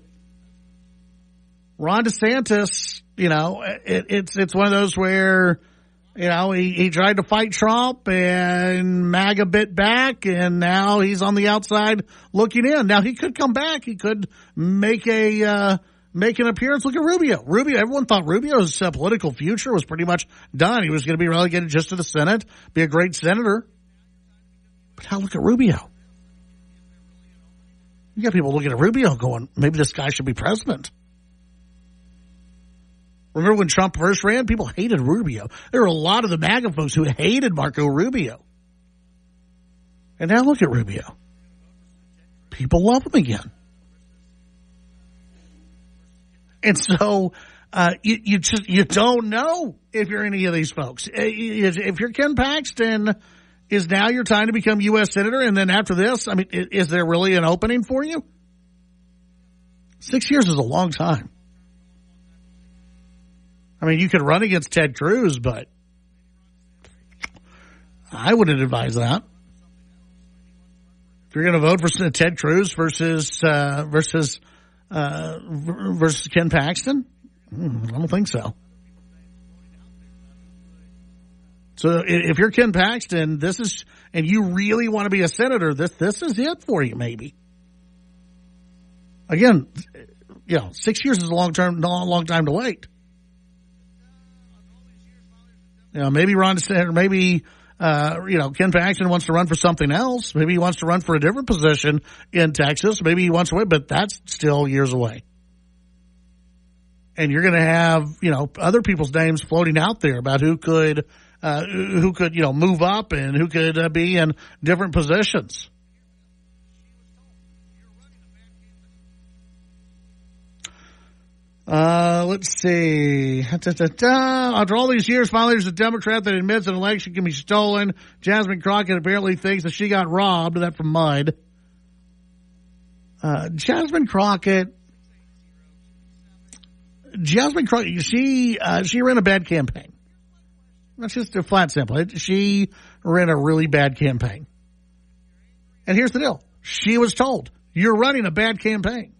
Ron DeSantis, you know, it's one of those where, you know, he tried to fight Trump and MAGA bit back, and now he's on the outside looking in. Now he could come back. He could make an appearance. Look at Rubio. Everyone thought Rubio's political future was pretty much done. He was going to be relegated just to the Senate, be a great senator. But now look at Rubio. You got people looking at Rubio going, maybe this guy should be president. Remember when Trump first ran? People hated Rubio. There were a lot of the MAGA folks who hated Marco Rubio. And now look at Rubio. People love him again. And so, you don't know if you're any of these folks. If you're Ken Paxton, is now your time to become U.S. Senator? And then after this, I mean, is there really an opening for you? 6 years is a long time. I mean, you could run against Ted Cruz, but I wouldn't advise that. If you're going to vote for Ted Cruz versus Ken Paxton, I don't think so. So if you're Ken Paxton, and you really want to be a senator, this is it for you, maybe. Again, you know, 6 years is a long time to wait. You know, maybe Ken Paxton wants to run for something else. Maybe he wants to run for a different position in Texas. Maybe he wants to win, but that's still years away. And you're going to have, you know, other people's names floating out there about who could, you know, move up and who could be in different positions. Let's see. After all these years, finally there's a Democrat that admits an election can be stolen. Jasmine Crockett apparently thinks that she got robbed. That from Mud. Jasmine Crockett, she ran a bad campaign. That's just a flat simple. She ran a really bad campaign. And here's the deal. She was told, you're running a bad campaign.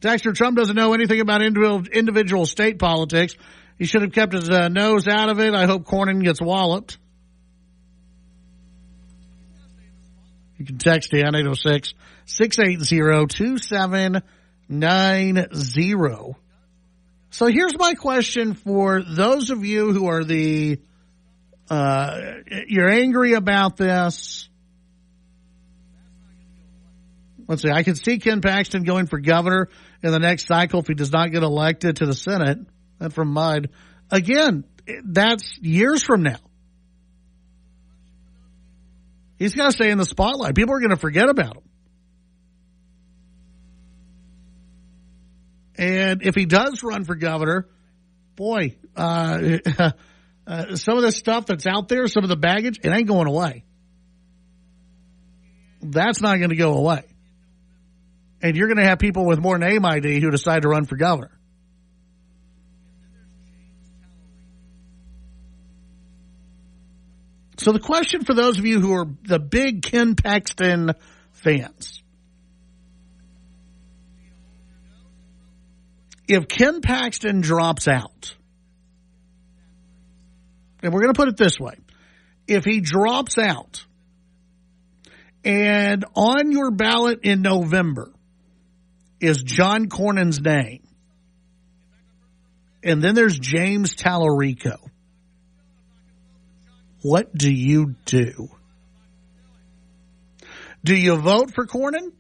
Dexter, Trump doesn't know anything about individual state politics. He should have kept his nose out of it. I hope Cornyn gets walloped. You can text Dan 806-680-2790. So here's my question for those of you who are you're angry about this. Let's see. I can see Ken Paxton going for governor in the next cycle if he does not get elected to the Senate. That's from Mud. Again, that's years from now. He's got to stay in the spotlight. People are going to forget about him. And if he does run for governor, boy, some of the stuff that's out there, some of the baggage, it ain't going away. That's not going to go away. And you're going to have people with more name ID who decide to run for governor. So the question for those of you who are the big Ken Paxton fans, if Ken Paxton drops out, and we're going to put it this way, if he drops out and on your ballot in November is John Cornyn's name, and then there's James Tallarico, what do you do? Do you vote for Cornyn?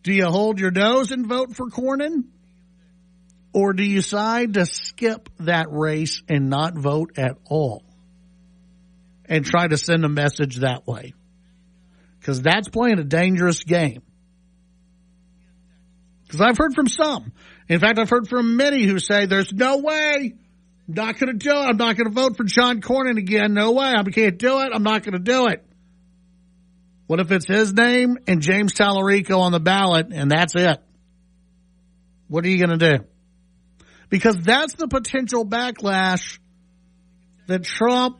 Do you hold your nose and vote for Cornyn? Or do you decide to skip that race and not vote at all? And try to send a message that way? Because that's playing a dangerous game. Because I've heard from some. In fact, I've heard from many who say, there's no way. I'm not going to do it. I'm not going to vote for John Cornyn again. No way. I can't do it. I'm not going to do it. What if it's his name and James Tallarico on the ballot and that's it? What are you going to do? Because that's the potential backlash that Trump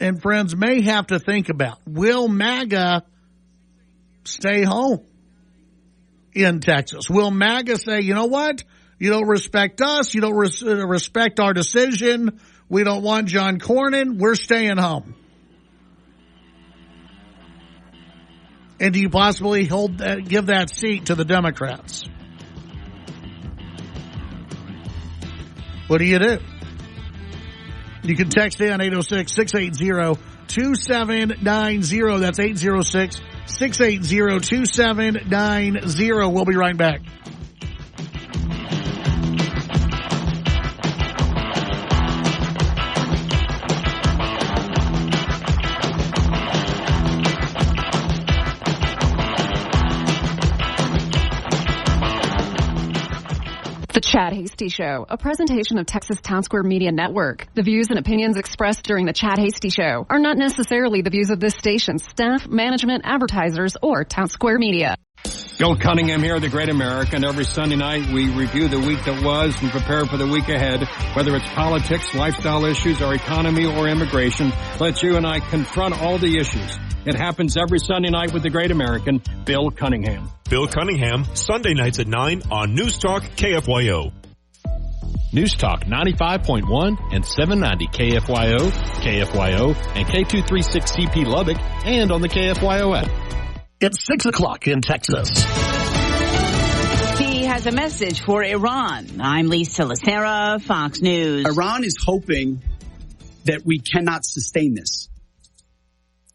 and friends may have to think about. Will MAGA stay home in Texas? Will MAGA say, you know what? You don't respect us. You don't respect our decision. We don't want John Cornyn. We're staying home. And do you possibly give that seat to the Democrats? What do you do? You can text in 806-680-2790. That's 806-680-2790. We'll be right back. The Chad Hasty Show, a presentation of Texas Town Square Media Network. The views and opinions expressed during the Chad Hasty Show are not necessarily the views of this station's staff, management, advertisers, or Town Square Media. Bill Cunningham here, The Great American. Every Sunday night, we review the week that was and prepare for the week ahead. Whether it's politics, lifestyle issues, our economy, or immigration, let you and I confront all the issues. It happens every Sunday night with The Great American, Bill Cunningham. Bill Cunningham, Sunday nights at 9 on News Talk KFYO. News Talk 95.1 and 790 KFYO, KFYO, and K236CP Lubbock, and on the KFYO app. It's 6 o'clock in Texas. He has a message for Iran. I'm Lisa Lacera, Fox News. Iran is hoping that we cannot sustain this,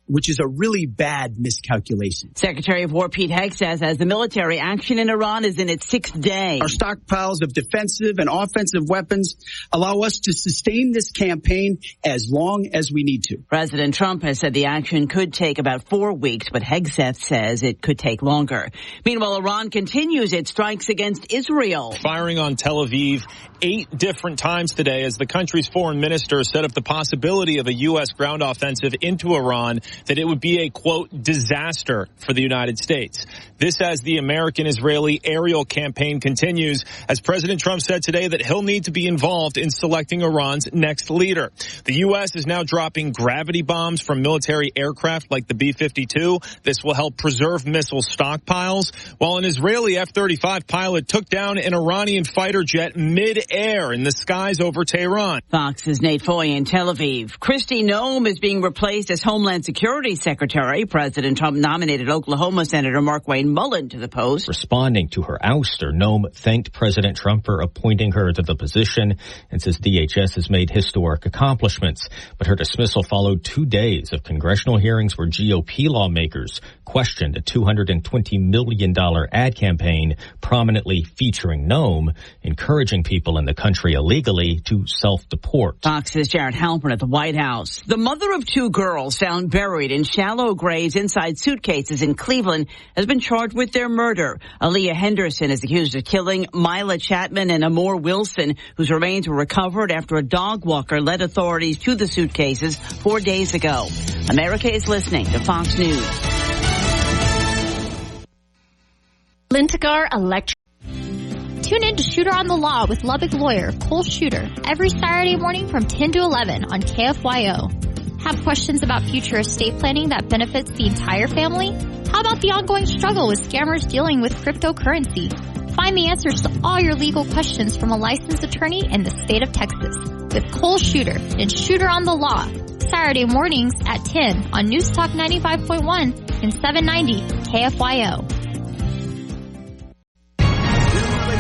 which is a really bad miscalculation. Secretary of War Pete Hegseth says as the military action in Iran is in its 6th day. Our stockpiles of defensive and offensive weapons allow us to sustain this campaign as long as we need to. President Trump has said the action could take about 4 weeks, but Hegseth says it could take longer. Meanwhile, Iran continues its strikes against Israel. Firing on Tel Aviv 8 different times today as the country's foreign minister set up the possibility of a U.S. ground offensive into Iran that it would be a, quote, disaster for the United States. This as the American-Israeli aerial campaign continues, as President Trump said today that he'll need to be involved in selecting Iran's next leader. The U.S. is now dropping gravity bombs from military aircraft like the B-52. This will help preserve missile stockpiles, while an Israeli F-35 pilot took down an Iranian fighter jet mid-air in the skies over Tehran. Fox's Nate Foy in Tel Aviv. Kristi Noem is being replaced as Homeland Security Secretary. President Trump nominated Oklahoma Senator Markwayne Mullin to the post. Responding to her ouster, Noem thanked President Trump for appointing her to the position and says DHS has made historic accomplishments. But her dismissal followed 2 days of congressional hearings where GOP lawmakers questioned a $220 million ad campaign prominently featuring Noem, encouraging people in the country illegally to self-deport. Fox's Jared Halpern at the White House. The mother of 2 girls found buried in shallow graves inside suitcases in Cleveland has been charged with their murder. Aaliyah Henderson is accused of killing Mila Chapman and Amor Wilson, whose remains were recovered after a dog walker led authorities to the suitcases 4 days ago. America is listening to Fox News. Lintigar Electric. Tune in to Shooter on the Law with Lubbock lawyer Cole Shooter every Saturday morning from 10 to 11 on KFYO. Have questions about future estate planning that benefits the entire family? How about the ongoing struggle with scammers dealing with cryptocurrency? Find the answers to all your legal questions from a licensed attorney in the state of Texas with Cole Shooter and Shooter on the Law. Saturday mornings at 10 on News Talk 95.1 and 790 KFYO.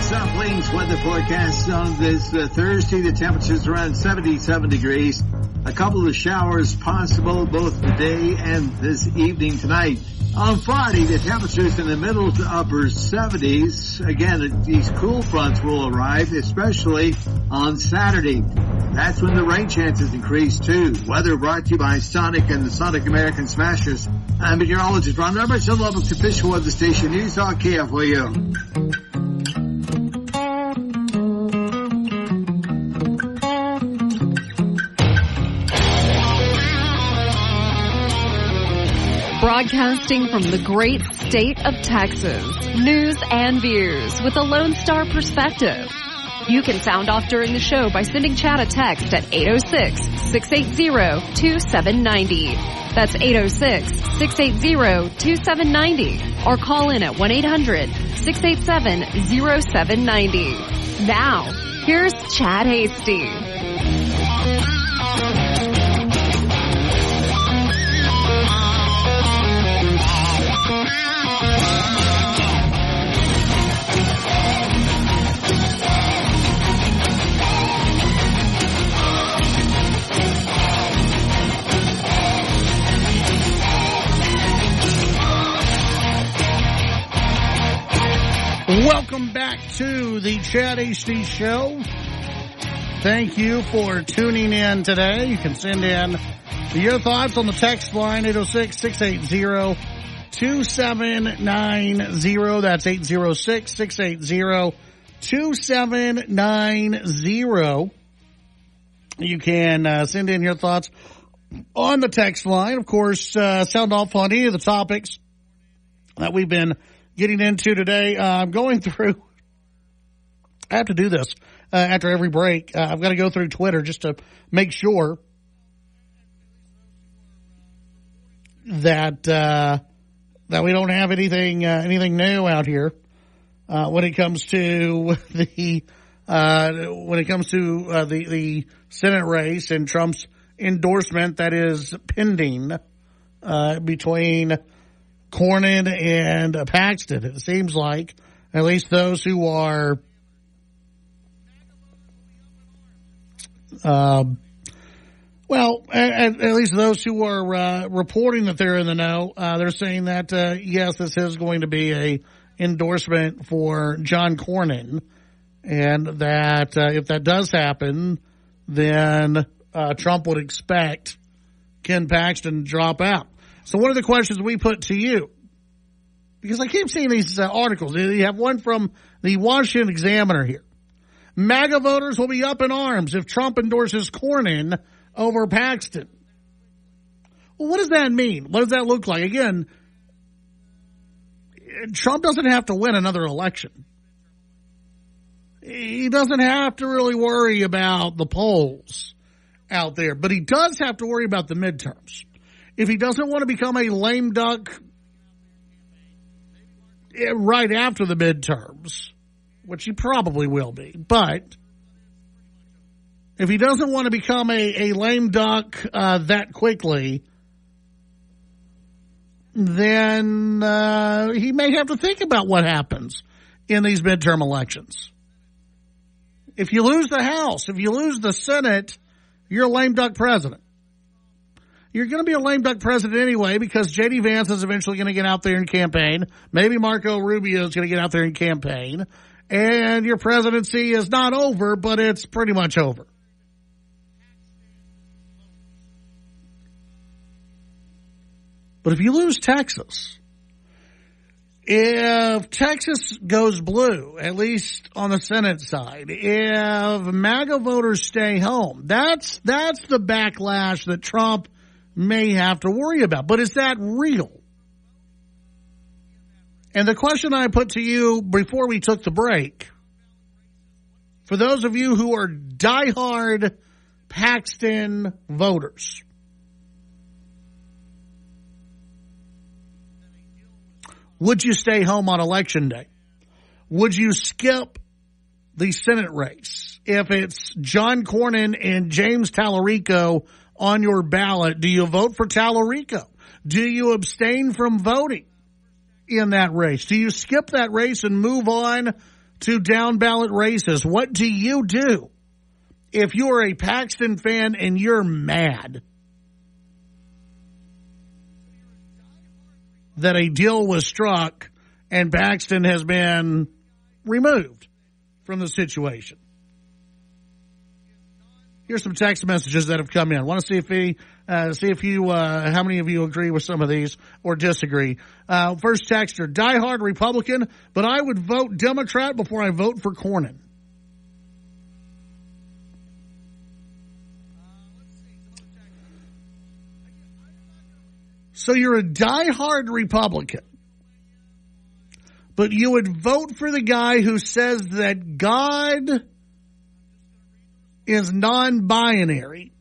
South Plains weather forecast on this Thursday. The temperature's around 77 degrees. A couple of showers possible both today and this evening tonight. On Friday, the temperature's in the middle to upper 70s. Again, these cool fronts will arrive, especially on Saturday. That's when the rain chances increase, too. Weather brought to you by Sonic and the Sonic American Smashers. I'm meteorologist Ron Roberts in Lubbock's official weather station, News Talk KFYO. Broadcasting from the great state of Texas, news and views with a Lone Star perspective. You can sound off during the show by sending Chad a text at 806-680-2790. That's 806-680-2790. Or call in at 1-800-687-0790. Now, here's Chad Hasty. Welcome back to the Chad Hasty Show. Thank you for tuning in today. You can send in your thoughts on the text line, 806-680-2790. That's 806-680-2790. You can send in your thoughts on the text line. Of course, sound off on any of the topics that we've been getting into today. I'm going through, I have to do this after every break. I've got to go through Twitter just to make sure that we don't have anything new out here when it comes to the Senate race and Trump's endorsement that is pending between Cornyn and Paxton. It seems like at least those who are at least those who are reporting that they're in the know, they're saying that yes, this is going to be a endorsement for John Cornyn, and that if that does happen, then Trump would expect Ken Paxton to drop out. So one of the questions we put to you, because I keep seeing these articles, you have one from the Washington Examiner here. MAGA voters will be up in arms if Trump endorses Cornyn over Paxton. Well, what does that mean? What does that look like? Again, Trump doesn't have to win another election. He doesn't have to really worry about the polls out there, but he does have to worry about the midterms. If he doesn't want to become a lame duck right after the midterms, which he probably will be, but if he doesn't want to become a lame duck that quickly, then he may have to think about what happens in these midterm elections. If you lose the House, if you lose the Senate, you're a lame duck president. You're going to be a lame duck president anyway because J.D. Vance is eventually going to get out there and campaign. Maybe Marco Rubio is going to get out there and campaign. And your presidency is not over, but it's pretty much over. But if you lose Texas, if Texas goes blue, at least on the Senate side, if MAGA voters stay home, that's the backlash that Trump may have to worry about. But is that real? And the question I put to you before we took the break, for those of you who are diehard Paxton voters, would you stay home on Election Day? Would you skip the Senate race? If it's John Cornyn and James Tallarico on your ballot, do you vote for Tallarico? Do you abstain from voting in that race? Do you skip that race and move on to down ballot races? What do you do if you're a Paxton fan and you're mad that a deal was struck and Paxton has been removed from the situation? Here's some text messages that have come in. I want to see if you how many of you agree with some of these or disagree. First texter, diehard Republican, but I would vote Democrat before I vote for Cornyn. So you're a diehard Republican, but you would vote for the guy who says that God is non-binary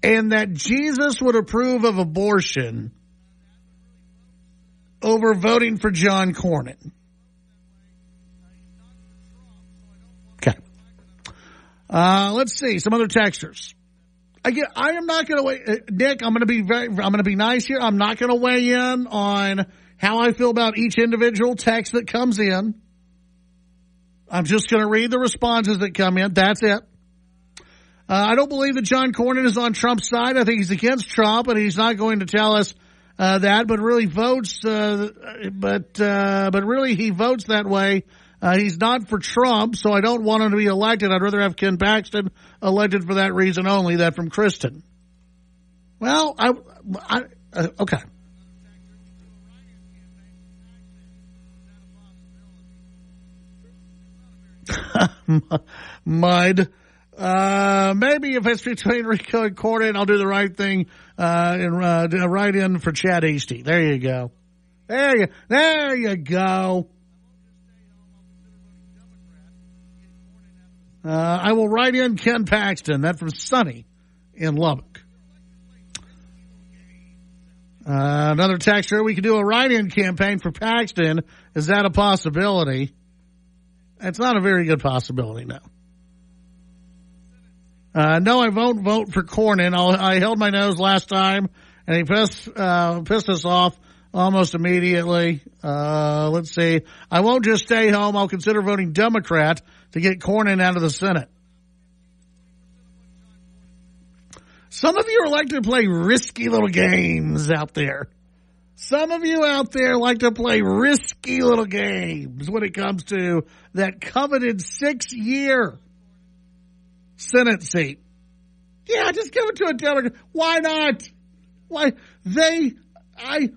and that Jesus would approve of abortion over voting for John Cornyn. Okay. Let's see some other texters. I am not going to weigh, Nick. I'm going to be nice here. I'm not going to weigh in on how I feel about each individual text that comes in. I'm just going to read the responses that come in. That's it. I don't believe that John Cornyn is on Trump's side. I think he's against Trump, and he's not going to tell us that. But really votes. But really, he votes that way. He's not for Trump, so I don't want him to be elected. I'd rather have Ken Paxton elected for that reason only. That from Kristen. Well, okay. Mud. Maybe if it's between Rico and Cornyn, I'll do the right thing and write in for Chad Easty. There you go. There you go. I will write in Ken Paxton. That from Sonny in Lubbock. Another texter, we could do a write-in campaign for Paxton. Is that a possibility? It's not a very good possibility, no. No, I won't vote for Cornyn. I held my nose last time, and he pissed us off almost immediately. Let's see. I won't just stay home. I'll consider voting Democrat to get Cornyn out of the Senate. Some of you like to play risky little games out there. Some of you out there like to play risky little games when it comes to that coveted 6-year Senate seat. Yeah, just give it to a Democrat. Why not? Why I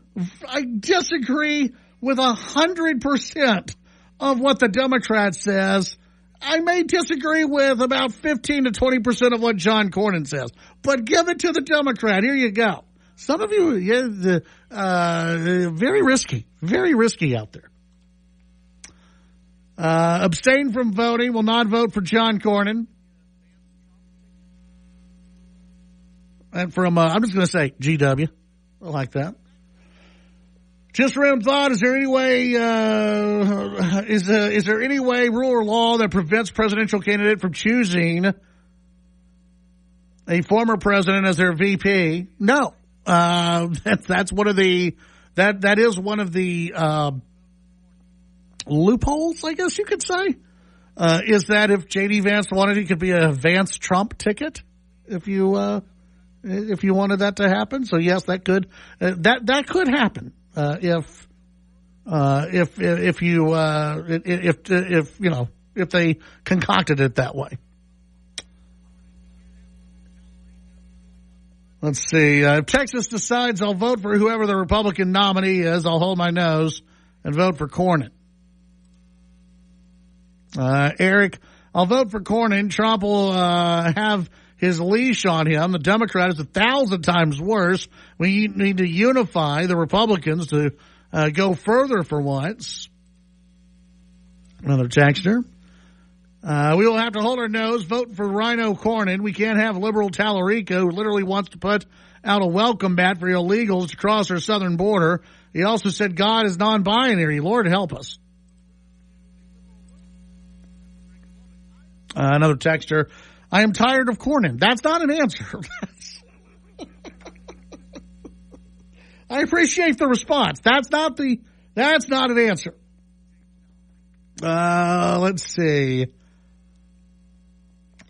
disagree with 100% of what the Democrat says. I may disagree with about 15 to 20% of what John Cornyn says, but give it to the Democrat. Here you go. Some of you, very risky out there. Abstain from voting, will not vote for John Cornyn. And from, I'm just going to say GW. I like that. Just random thought, is there any way, is there any way, rule or law that prevents presidential candidate from choosing a former president as their VP? No. That's one of the, that is one of the, loopholes, I guess you could say, is that if J.D. Vance wanted, he could be a Vance Trump ticket if you wanted that to happen. So yes, that could, that could happen. If they concocted it that way. Let's see. If Texas decides I'll vote for whoever the Republican nominee is, I'll hold my nose and vote for Cornyn. Eric, I'll vote for Cornyn. Trump will have his leash on him. The Democrat is 1,000 times worse. We need to unify the Republicans to go further for once. Another texter. We will have to hold our nose, vote for Rhino Cornyn. We can't have liberal Tallarico who literally wants to put out a welcome mat for illegals to cross our southern border. He also said God is non-binary. Lord help us. Another texter. I am tired of Cornyn. That's not an answer. I appreciate the response. That's not an answer. Let's see.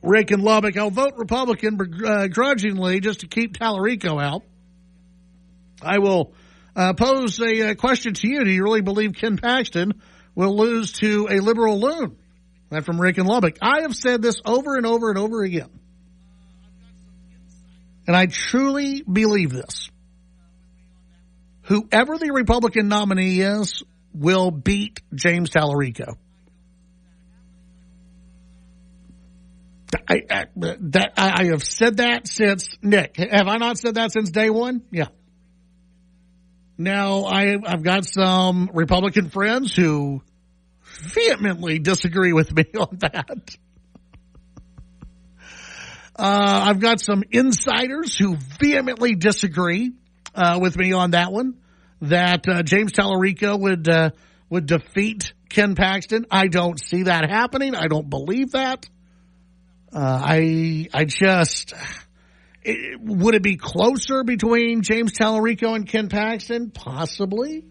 Rick in Lubbock. I'll vote Republican begrudgingly just to keep Tallarico out. I will pose a question to you. Do you really believe Ken Paxton will lose to a liberal loon? That from Rick in Lubbock. I have said this over and over and over again. And I truly believe this. Whoever the Republican nominee is will beat James Tallarico. I have said that since, Nick, have I not said that since day one? Yeah. Now, I've got some Republican friends who vehemently disagree with me on that. I've got some insiders who vehemently disagree with me on that one, that James Tallarico would defeat Ken Paxton. I don't see that happening. I don't believe that. Would it be closer between James Tallarico and Ken Paxton? Possibly.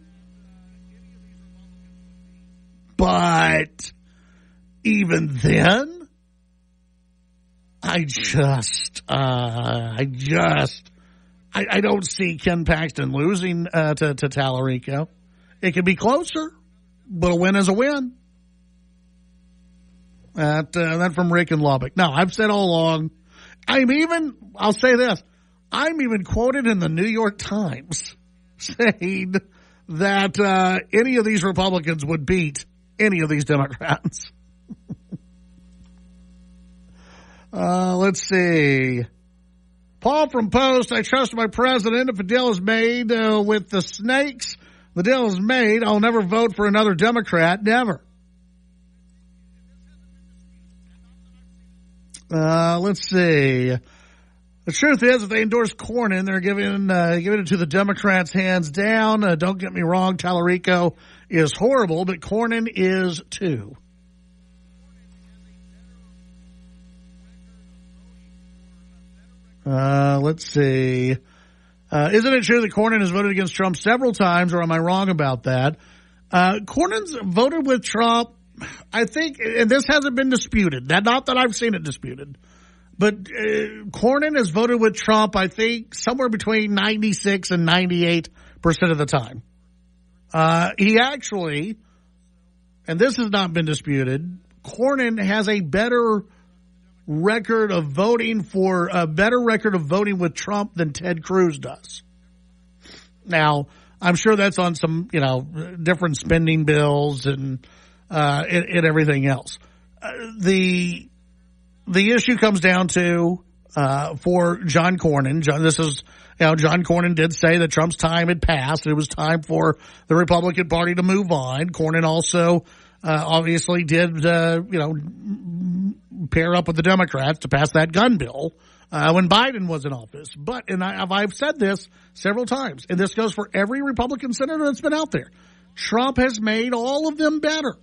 But even then, I don't see Ken Paxton losing to Tallarico. It could be closer, but a win is a win. That from Rick in Lubbock. No, I've said all along, I'll say this, I'm even quoted in the New York Times saying that any of these Republicans would beat any of these Democrats. Let's see. Paul from Post, I trust my president. If a deal is made with the snakes, the deal is made. I'll never vote for another Democrat. Never. Let's see. The truth is, if they endorse Cornyn, they're giving it to the Democrats hands down. Don't get me wrong, Tallarico is horrible, but Cornyn is too. Let's see. Isn't it true that Cornyn has voted against Trump several times, or am I wrong about that? Cornyn's voted with Trump, I think, and this hasn't been disputed. Not that I've seen it disputed. But Cornyn has voted with Trump, I think, somewhere between 96 and 98% of the time. He actually, and this has not been disputed, Cornyn has a better record of voting with Trump than Ted Cruz does. Now, I'm sure that's on some, different spending bills and everything else. the issue comes down to for John Cornyn. John Cornyn did say that Trump's time had passed. It was time for the Republican Party to move on. Cornyn also obviously did pair up with the Democrats to pass that gun bill when Biden was in office. But, and I've said this several times, and this goes for every Republican senator that's been out there, Trump has made all of them better.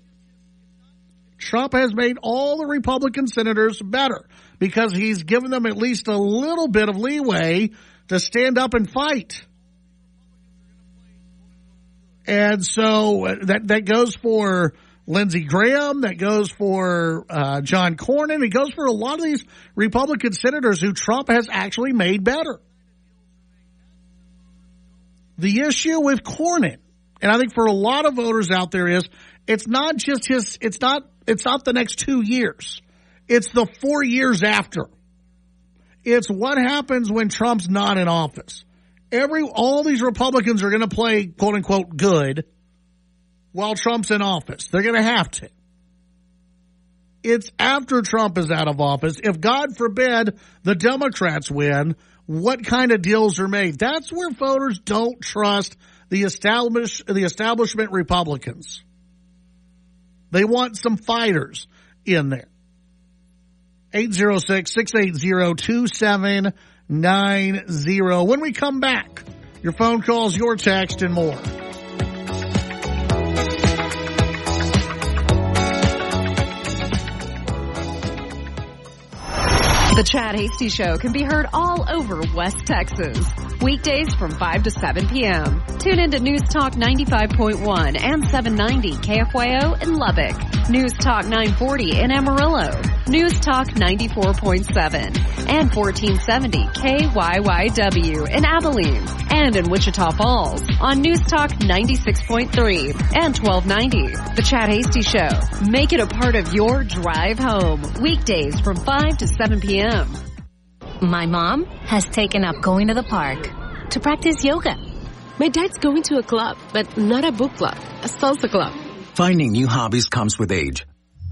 Trump has made all the Republican senators better because he's given them at least a little bit of leeway to stand up and fight. And so that goes for Lindsey Graham, that goes for John Cornyn, it goes for a lot of these Republican senators who Trump has actually made better. The issue with Cornyn, and I think for a lot of voters out there, is it's not just it's not the next 2 years. It's the 4 years after. It's what happens when Trump's not in office. All these Republicans are going to play quote unquote good while Trump's in office. They're going to have to. It's after Trump is out of office. If God forbid the Democrats win, what kind of deals are made? That's where voters don't trust the establishment Republicans. They want some fighters in there. 806-680-2790. When we come back, your phone calls, your text, and more. The Chad Hasty Show can be heard all over West Texas. Weekdays from 5 to 7 p.m. Tune into News Talk 95.1 and 790 KFYO in Lubbock. News Talk 940 in Amarillo. News Talk 94.7 and 1470 KYYW in Abilene. And in Wichita Falls on News Talk 96.3 and 1290. The Chad Hasty Show. Make it a part of your drive home. Weekdays from 5 to 7 p.m. My mom has taken up going to the park to practice yoga. My dad's going to a club, but not a book club, a salsa club. Finding new hobbies comes with age.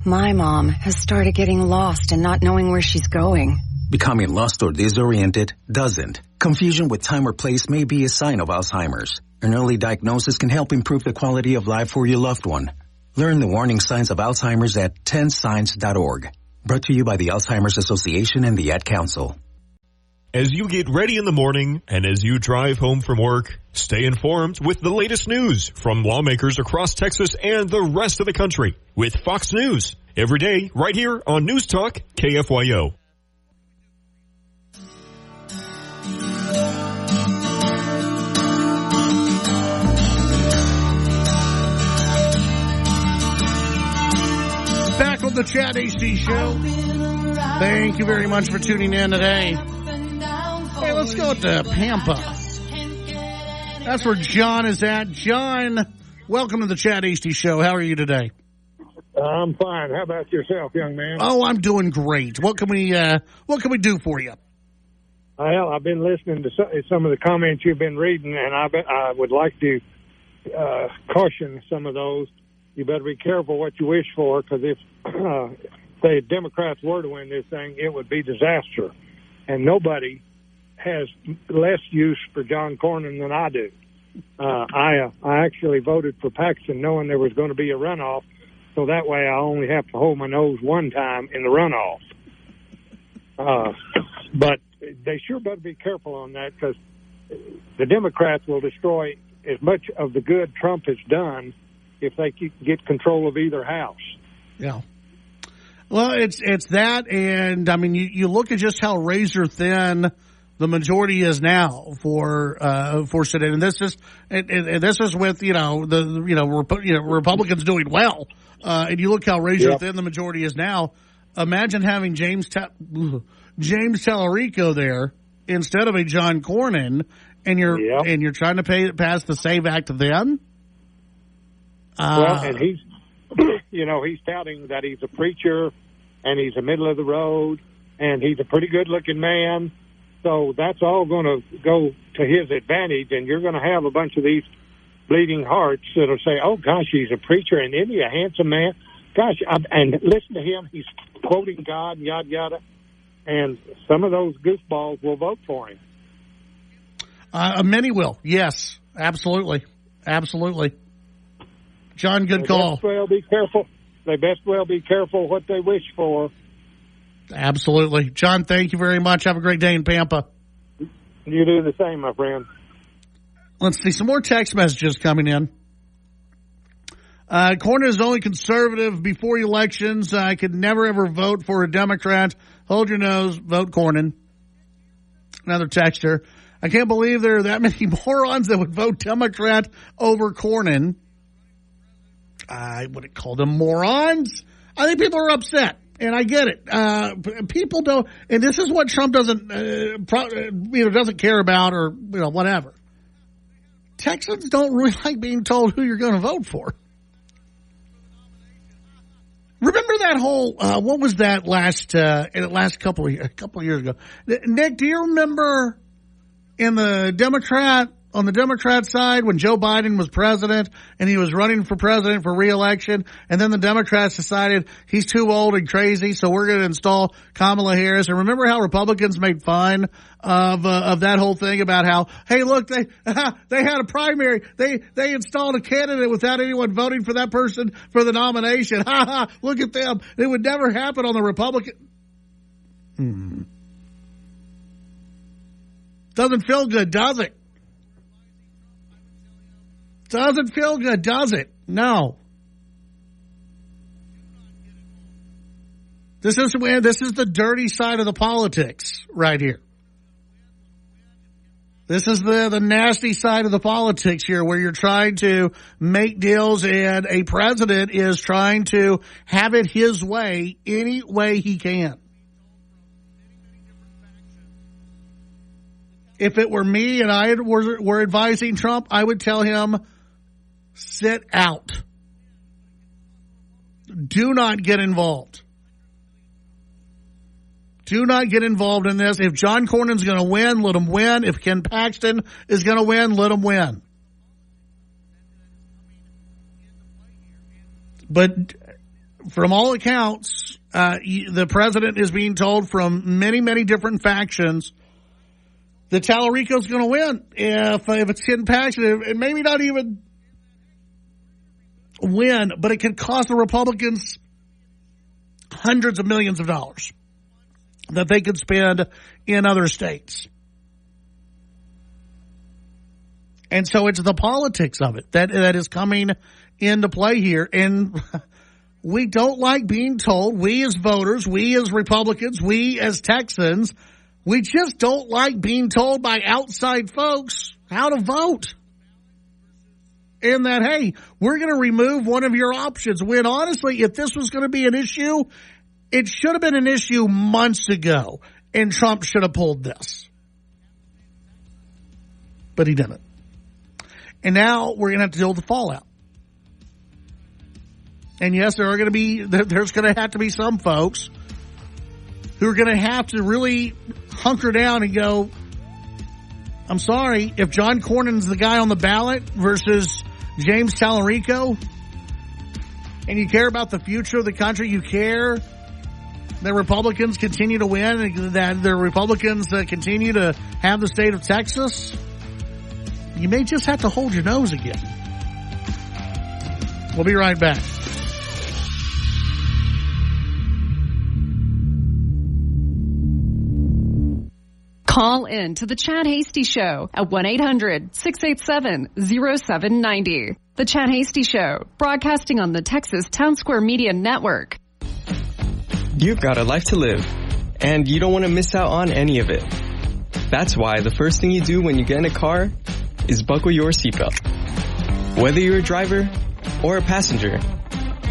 My mom has started getting lost and not knowing where she's going. Becoming lost or disoriented doesn't. Confusion with time or place may be a sign of Alzheimer's. An early diagnosis can help improve the quality of life for your loved one. Learn the warning signs of Alzheimer's at 10signs.org. Brought to you by the Alzheimer's Association and the Ad Council. As you get ready in the morning and as you drive home from work, stay informed with the latest news from lawmakers across Texas and the rest of the country with Fox News. Every day, right here on News Talk KFYO. Back on the Chad HD Show. Thank you very much for tuning in today. Hey, let's go to Pampa. That's where John is at. John, welcome to the Chad HD Show. How are you today? I'm fine. How about yourself, young man? Oh, I'm doing great. What can we do for you? Well, I've been listening to some of the comments you've been reading, and I would like to caution some of those. You better be careful what you wish for, because if the Democrats were to win this thing, it would be disaster. And nobody has less use for John Cornyn than I do. I actually voted for Paxton knowing there was going to be a runoff, so that way I only have to hold my nose one time in the runoff. But they sure better be careful on that, because the Democrats will destroy as much of the good Trump has done if they get control of either house. Yeah. Well, it's that, and I mean, you look at just how razor thin the majority is now for Senate, and this is with Republicans doing well, and you look how razor thin the majority is now. Imagine having James Tallarico there instead of a John Cornyn, and you're trying to pass the SAVE Act then. Well, and he's touting that he's a preacher and he's a middle of the road and he's a pretty good looking man. So that's all going to go to his advantage, and you're going to have a bunch of these bleeding hearts that'll say, oh, gosh, he's a preacher, and isn't he a handsome man? gosh, and listen to him. He's quoting God, yada, yada. And some of those goofballs will vote for him. Many will. Yes, absolutely. Absolutely. John, good call. They best well be careful what they wish for. Absolutely. John, thank you very much. Have a great day in Pampa. You do the same, my friend. Let's see. Some more text messages coming in. Cornyn is only conservative before elections. I could never, ever vote for a Democrat. Hold your nose. Vote Cornyn. Another texter. I can't believe there are that many morons that would vote Democrat over Cornyn. I wouldn't call them morons. I think people are upset, and I get it. People don't, and this is what Trump doesn't care about, or whatever. Texans don't really like being told who you're going to vote for. Remember that whole what was that last couple of years ago? Nick, do you remember on the Democrat side when Joe Biden was president and he was running for president for re-election, and then the Democrats decided he's too old and crazy, so we're going to install Kamala Harris? And remember how Republicans made fun of that whole thing about how, hey, look, they had a primary, they installed a candidate without anyone voting for that person for the nomination. Ha ha! Look at them. It would never happen on the Republican. Doesn't feel good, does it? Doesn't feel good, does it? No. This is the dirty side of the politics right here. This is the nasty side of the politics here, where you're trying to make deals and a president is trying to have it his way any way he can. If it were me and I were advising Trump, I would tell him, sit out. Do not get involved. Do not get involved in this. If John Cornyn's going to win, let him win. If Ken Paxton is going to win, let him win. But from all accounts, the president is being told from many, many different factions that Tallarico's going to win if it's Ken Paxton, and maybe not even win, but it could cost the Republicans hundreds of millions of dollars that they could spend in other states. And so it's the politics of it that is coming into play here. And we don't like being told, we as voters, we as Republicans, we as Texans, we just don't like being told by outside folks how to vote. And that, hey, we're going to remove one of your options. When honestly, if this was going to be an issue, it should have been an issue months ago. And Trump should have pulled this. But he didn't. And now we're going to have to deal with the fallout. And yes, there's going to have to be some folks who are going to have to really hunker down and go, I'm sorry, if John Cornyn's the guy on the ballot versus James Tallarico, and you care about the future of the country, you care that Republicans continue to win, and that the Republicans continue to have the state of Texas, you may just have to hold your nose again. We'll be right back. Call in to the Chad Hasty Show at 1-800-687-0790. The Chad Hasty Show, broadcasting on the Texas Town Square Media Network. You've got a life to live, and you don't want to miss out on any of it. That's why the first thing you do when you get in a car is buckle your seatbelt. Whether you're a driver or a passenger,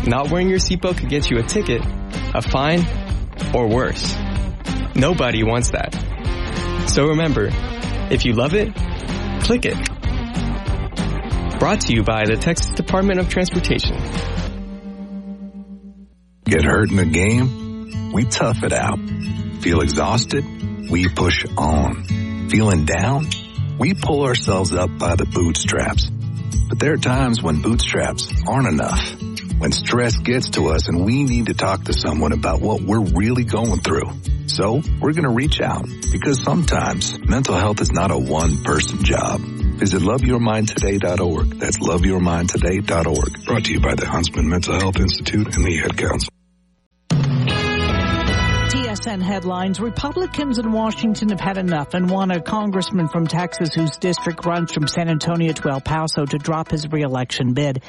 not wearing your seatbelt could get you a ticket, a fine, or worse. Nobody wants that. So remember, if you love it, click it. Brought to you by the Texas Department of Transportation. Get hurt in a game? We tough it out. Feel exhausted? We push on. Feeling down? We pull ourselves up by the bootstraps. But there are times when bootstraps aren't enough. when stress gets to us and we need to talk to someone about what we're really going through. So we're going to reach out because sometimes mental health is not a one-person job. Visit loveyourmindtoday.org. That's loveyourmindtoday.org. Brought to you by the Huntsman Mental Health Institute and the Ad Council. TSN headlines. Republicans in Washington have had enough and want a congressman from Texas whose district runs from San Antonio to El Paso to drop his re-election bid.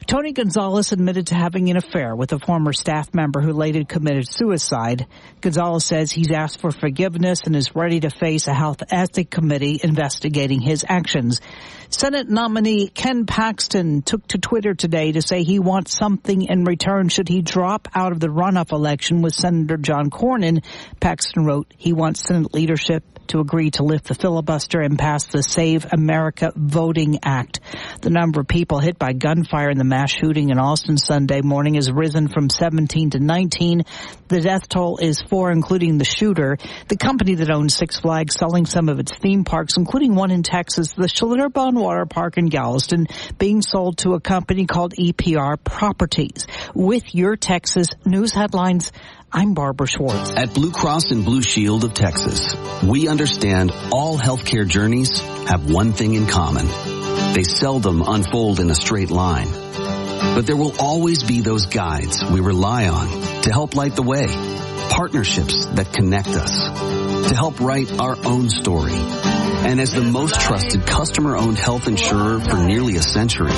Tony Gonzalez admitted to having an affair with a former staff member who later committed suicide. Gonzalez says he's asked for forgiveness and is ready to face a health ethics committee investigating his actions. Senate nominee Ken Paxton took to Twitter today to say he wants something in return should he drop out of the runoff election with Senator John Cornyn. Paxton wrote he wants Senate leadership to agree to lift the filibuster and pass the Save America Voting Act. The number of people hit by gunfire in the mass shooting in Austin Sunday morning has risen from 17 to 19. The death toll is 4, including the shooter. The company that owns Six Flags selling some of its theme parks, including one in Texas, the Schlitterbahn Water Park in Galveston, being sold to a company called EPR Properties. With your Texas news headlines, I'm Barbara Schwartz. At Blue Cross and Blue Shield of Texas, we understand all healthcare journeys have one thing in common. They seldom unfold in a straight line. But there will always be those guides we rely on to help light the way, partnerships that connect us, to help write our own story. And as the most trusted customer-owned health insurer for nearly a century,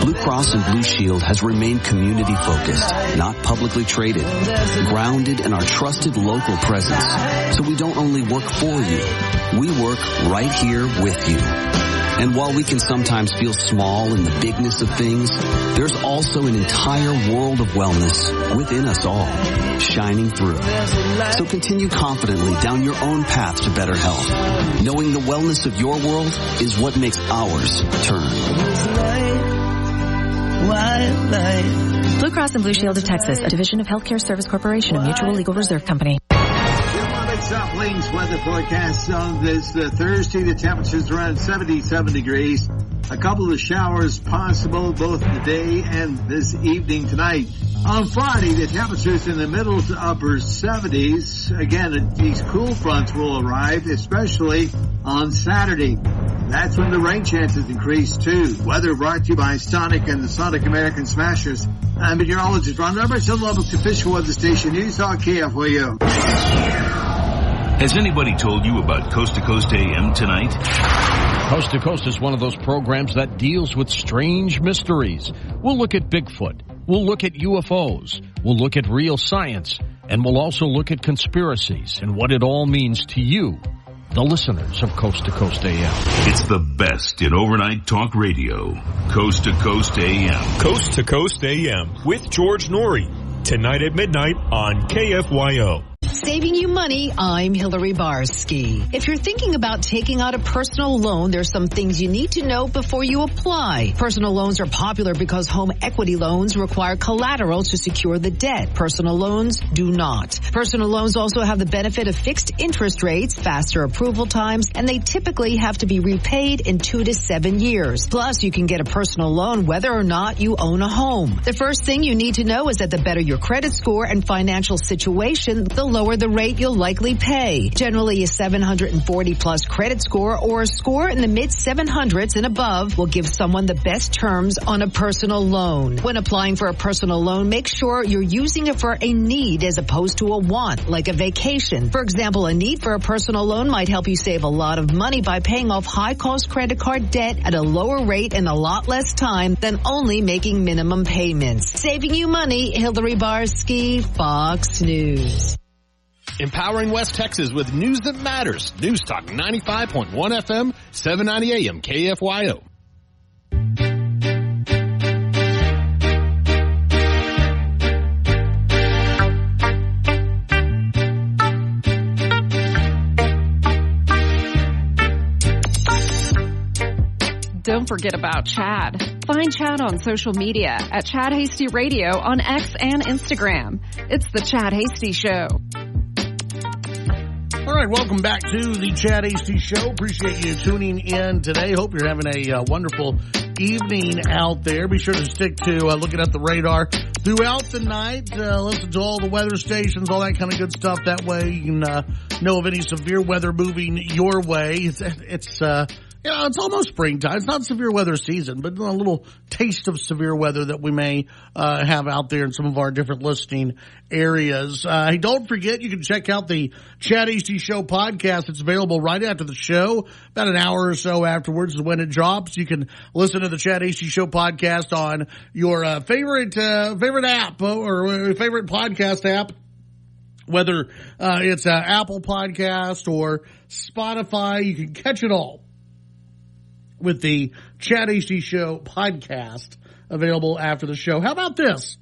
Blue Cross and Blue Shield has remained community-focused, not publicly traded, grounded in our trusted local presence. So we don't only work for you, we work right here with you. And while we can sometimes feel small in the bigness of things, there's also an entire world of wellness within us all, shining through. So continue confidently down your own path to better health, knowing the wellness of your world is what makes ours turn. Blue Cross and Blue Shield of Texas, a division of Healthcare Service Corporation, a mutual legal reserve company. South Plains weather forecast on this Thursday. The temperature's around 77 degrees. A couple of showers possible both today and this evening tonight. On Friday, the temperature's in the middle to upper 70s. Again, these cool fronts will arrive, especially on Saturday. That's when the rain chances increase, too. Weather brought to you by Sonic and the Sonic American Smashers. I'm meteorologist Ron Roberts on Lubbock's official weather station, News Talk KFYO. Has anybody told you about Coast to Coast AM tonight? Coast to Coast is one of those programs that deals with strange mysteries. We'll look at Bigfoot. We'll look at UFOs. We'll look at real science. And we'll also look at conspiracies and what it all means to you, the listeners of Coast to Coast AM. It's the best in overnight talk radio. Coast to Coast AM. Coast to Coast AM with George Norrie. Tonight at midnight on KFYO. Saving you money, I'm Hillary Barsky. If you're thinking about taking out a personal loan, there's some things you need to know before you apply. Personal loans are popular because home equity loans require collateral to secure the debt. Personal loans do not. Personal loans also have the benefit of fixed interest rates, faster approval times, and they typically have to be repaid in 2 to 7 years. Plus, you can get a personal loan whether or not you own a home. The first thing you need to know is that the better your credit score and financial situation, the lower the rate you'll likely pay. Generally, a 740 plus credit score or a score in the mid 700s and above will give someone the best terms on a personal loan. When applying for a personal loan, make sure you're using it for a need as opposed to a want, like a vacation. For example, a need for a personal loan might help you save a lot of money by paying off high-cost credit card debt at a lower rate in a lot less time than only making minimum payments. Saving you money, Hillary Barsky, Fox News. Empowering West Texas with news that matters. News Talk 95.1 FM, 790 AM, KFYO. Don't forget about Chad. Find Chad on social media at Chad Hasty Radio on X and Instagram. It's the Chad Hasty Show. All right, welcome back to the Chad Hasty Show. Appreciate you tuning in today. Hope you're having a wonderful evening out there. Be sure to stick to looking at the radar throughout the night. Listen to all the weather stations, all that kind of good stuff. That way you can know of any severe weather moving your way. It's almost springtime. It's not severe weather season, but a little taste of severe weather that we may have out there in some of our different listing areas. Hey, don't forget, you can check out the Chad Hasty Show podcast. It's available right after the show. About an hour or so afterwards is when it drops. You can listen to the Chad Hasty Show podcast on your favorite app or favorite podcast app, whether it's Apple Podcast or Spotify. You can catch it all with the Chad Hasty Show podcast available after the show. How about this?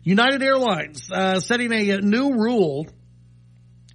United Airlines setting a new rule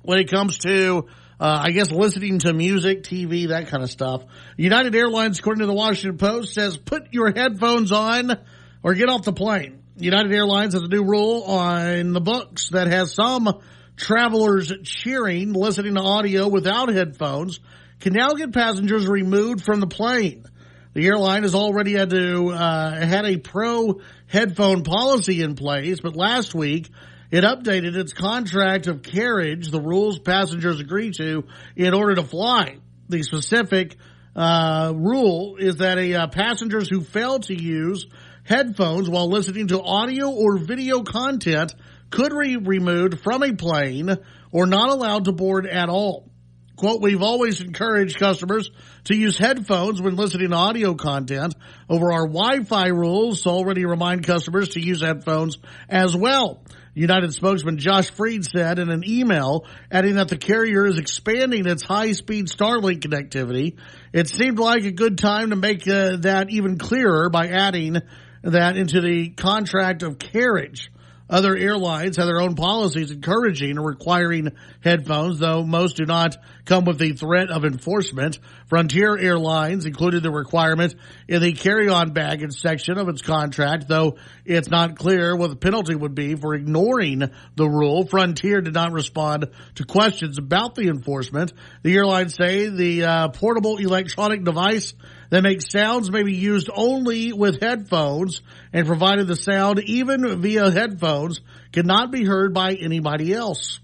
when it comes to, listening to music, TV, that kind of stuff. United Airlines, according to the Washington Post, says put your headphones on or get off the plane. United Airlines has a new rule on the books that has some travelers cheering, listening to audio without headphones, can now get passengers removed from the plane. The airline has already had a pro headphone policy in place, but last week it updated its contract of carriage, the rules passengers agree to in order to fly. The specific rule is that passengers who fail to use headphones while listening to audio or video content could be removed from a plane or not allowed to board at all. Quote, we've always encouraged customers to use headphones when listening to audio content. Over our Wi-Fi rules already remind customers to use headphones as well. United spokesman Josh Freed said in an email, adding that the carrier is expanding its high-speed Starlink connectivity. It seemed like a good time to make that even clearer by adding that into the contract of carriage. Other airlines have their own policies encouraging or requiring headphones, though most do not come with the threat of enforcement. Frontier Airlines included the requirement in the carry-on baggage section of its contract, though it's not clear what the penalty would be for ignoring the rule. Frontier did not respond to questions about the enforcement. The airlines say the portable electronic device that makes sounds may be used only with headphones, and provided the sound, even via headphones, cannot be heard by anybody else.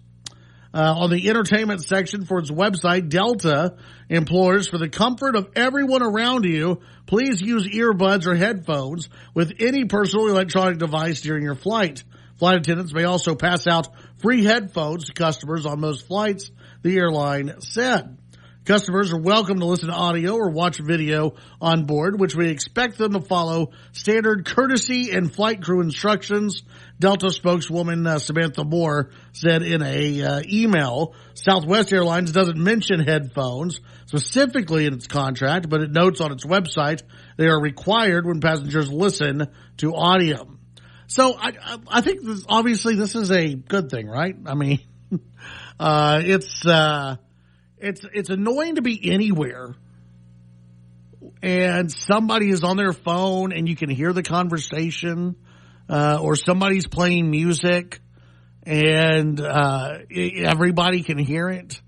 On the entertainment section for its website, Delta implores for the comfort of everyone around you, please use earbuds or headphones with any personal electronic device during your flight. Flight attendants may also pass out free headphones to customers on most flights, the airline said. Customers are welcome to listen to audio or watch video on board, which we expect them to follow standard courtesy and flight crew instructions. Delta spokeswoman Samantha Moore said in a email, Southwest Airlines doesn't mention headphones specifically in its contract, but it notes on its website they are required when passengers listen to audio. So I think obviously this is a good thing, right? I mean, it's annoying to be anywhere and somebody is on their phone and you can hear the conversation, or somebody's playing music and everybody can hear it.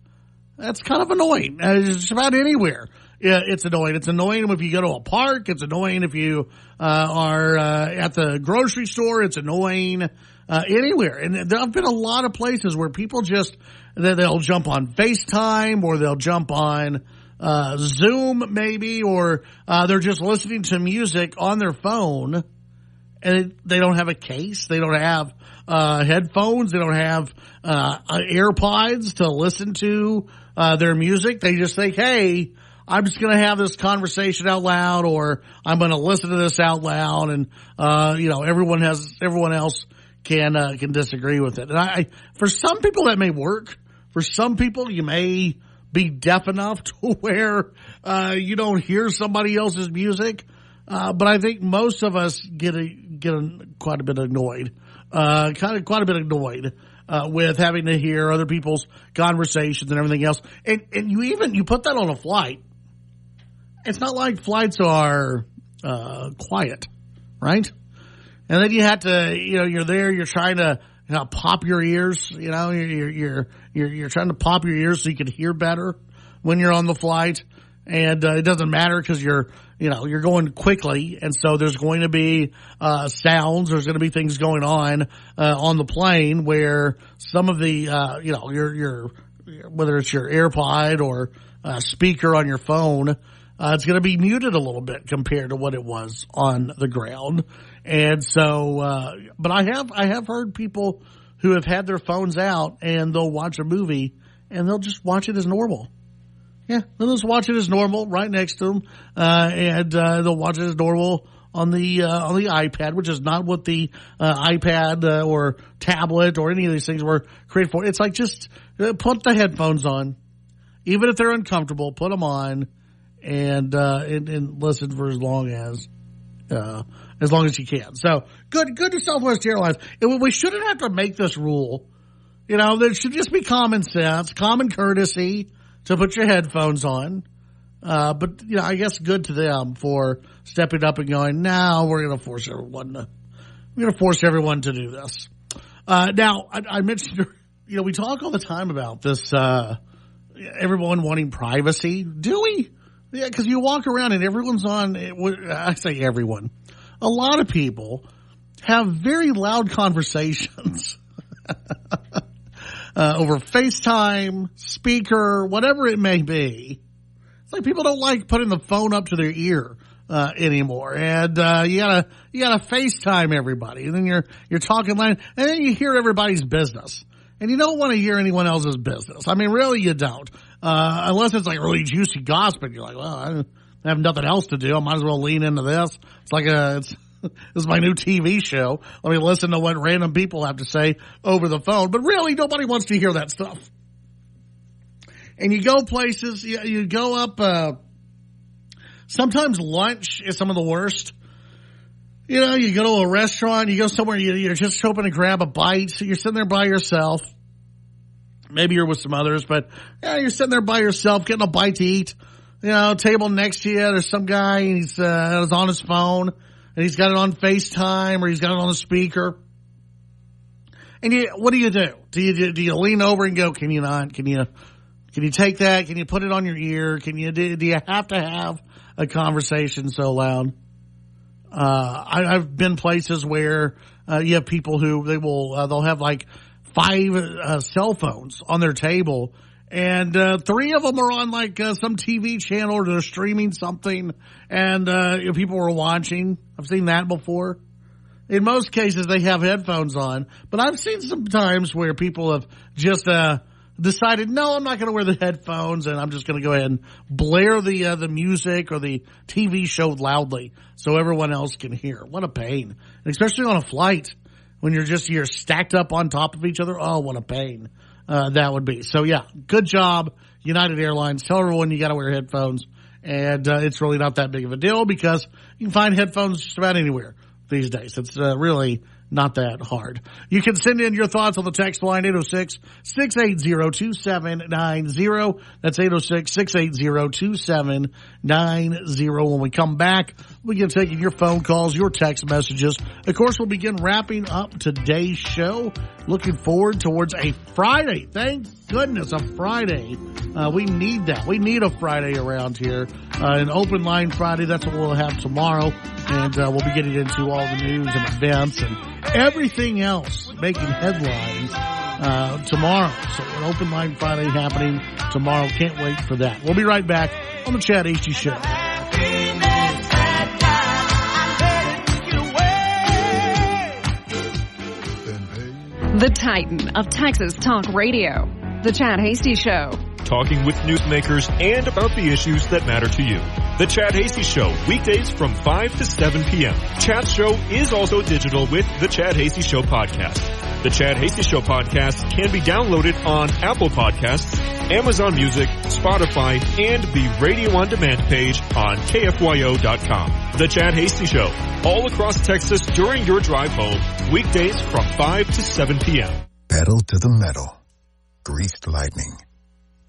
That's kind of annoying. It's just about anywhere. Yeah, it's annoying. It's annoying if you go to a park. It's annoying if you are at the grocery store. It's annoying anywhere. And there have been a lot of places where people just they'll jump on FaceTime or they'll jump on Zoom maybe, or they're just listening to music on their phone and they don't have a case. They don't have headphones. They don't have AirPods to listen to their music. They just think, hey, I'm just going to have this conversation out loud, or I'm going to listen to this out loud, and everyone else can disagree with it. And for some people that may work. For some people, you may be deaf enough to where you don't hear somebody else's music, but I think most of us get quite a bit annoyed, with having to hear other people's conversations and everything else. And you put that on a flight. It's not like flights are quiet, right? And then you have to, you're there, you're trying to pop your ears. You're trying to pop your ears so you can hear better when you're on the flight. And it doesn't matter because you're going quickly, and so there's going to be sounds. There's going to be things going on the plane where some of the your whether it's your AirPod or speaker on your phone, it's going to be muted a little bit compared to what it was on the ground. And so, but I have heard people who have had their phones out and they'll watch a movie and they'll just watch it as normal. Yeah, they'll just watch it as normal right next to them, and they'll watch it as normal on the iPad, which is not what the iPad or tablet or any of these things were created for. It's like just put the headphones on, even if they're uncomfortable. Put them on and listen for as long as you can. So good to Southwest Airlines. We shouldn't have to make this rule. There should just be common sense, common courtesy to put your headphones on. But I guess good to them for stepping up and going, no, we're going to force everyone to do this. Now I mentioned, we talk all the time about this, everyone wanting privacy. Do we? Yeah, because you walk around and everyone's on, I say everyone, a lot of people have very loud conversations over FaceTime, speaker, whatever it may be. It's like people don't like putting the phone up to their ear anymore, and you gotta FaceTime everybody, and then you're talking loud, and then you hear everybody's business, and you don't want to hear anyone else's business. I mean, really, you don't, unless it's like really juicy gossip. You're like, well, I have nothing else to do. I might as well lean into this. It's like this is my new TV show. Let me listen to what random people have to say over the phone. But really, nobody wants to hear that stuff. And you go places, you go up, sometimes lunch is some of the worst. You go to a restaurant, you go somewhere, you're just hoping to grab a bite. So you're sitting there by yourself. Maybe you're with some others, but you're sitting there by yourself getting a bite to eat. Table next to you, there's some guy, and he's on his phone. And he's got it on FaceTime or he's got it on the speaker. And what do? Do you lean over and go, can you not? Can you take that? Can you put it on your ear? Do you have to have a conversation so loud? I've been places where you have people who they'll have like 5 cell phones on their table. And 3 of them are on like some TV channel or they're streaming something, and people were watching. I've seen that before. In most cases, they have headphones on, but I've seen some times where people have just decided, no, I'm not going to wear the headphones, and I'm just going to go ahead and blare the music or the TV show loudly so everyone else can hear. What a pain, and especially on a flight when you're stacked up on top of each other. Oh, what a pain. That would be. So yeah, good job, United Airlines. Tell everyone you got to wear headphones, and it's really not that big of a deal because you can find headphones just about anywhere these days. It's really not that hard. You can send in your thoughts on the text line 806-680-2790. That's 806-680-2790. When we come back, we get taking your phone calls, your text messages. Of course, we'll begin wrapping up today's show. Looking forward towards a Friday. Thank goodness, a Friday. We need that. We need a Friday around here. An open line Friday. That's what we'll have tomorrow. And we'll be getting into all the news and events and everything else making headlines tomorrow. So an open line Friday happening tomorrow. Can't wait for that. We'll be right back on the Chad Hasty Show. The Titan of Texas Talk Radio. The Chad Hasty Show. Talking with newsmakers and about the issues that matter to you. The Chad Hasty Show, weekdays from 5 to 7 p.m. Chad's show is also digital with the Chad Hasty Show podcast. The Chad Hasty Show podcast can be downloaded on Apple Podcasts, Amazon Music, Spotify, and the Radio On Demand page on KFYO.com. The Chad Hasty Show, all across Texas during your drive home, weekdays from 5 to 7 p.m. Pedal to the metal. Greased lightning.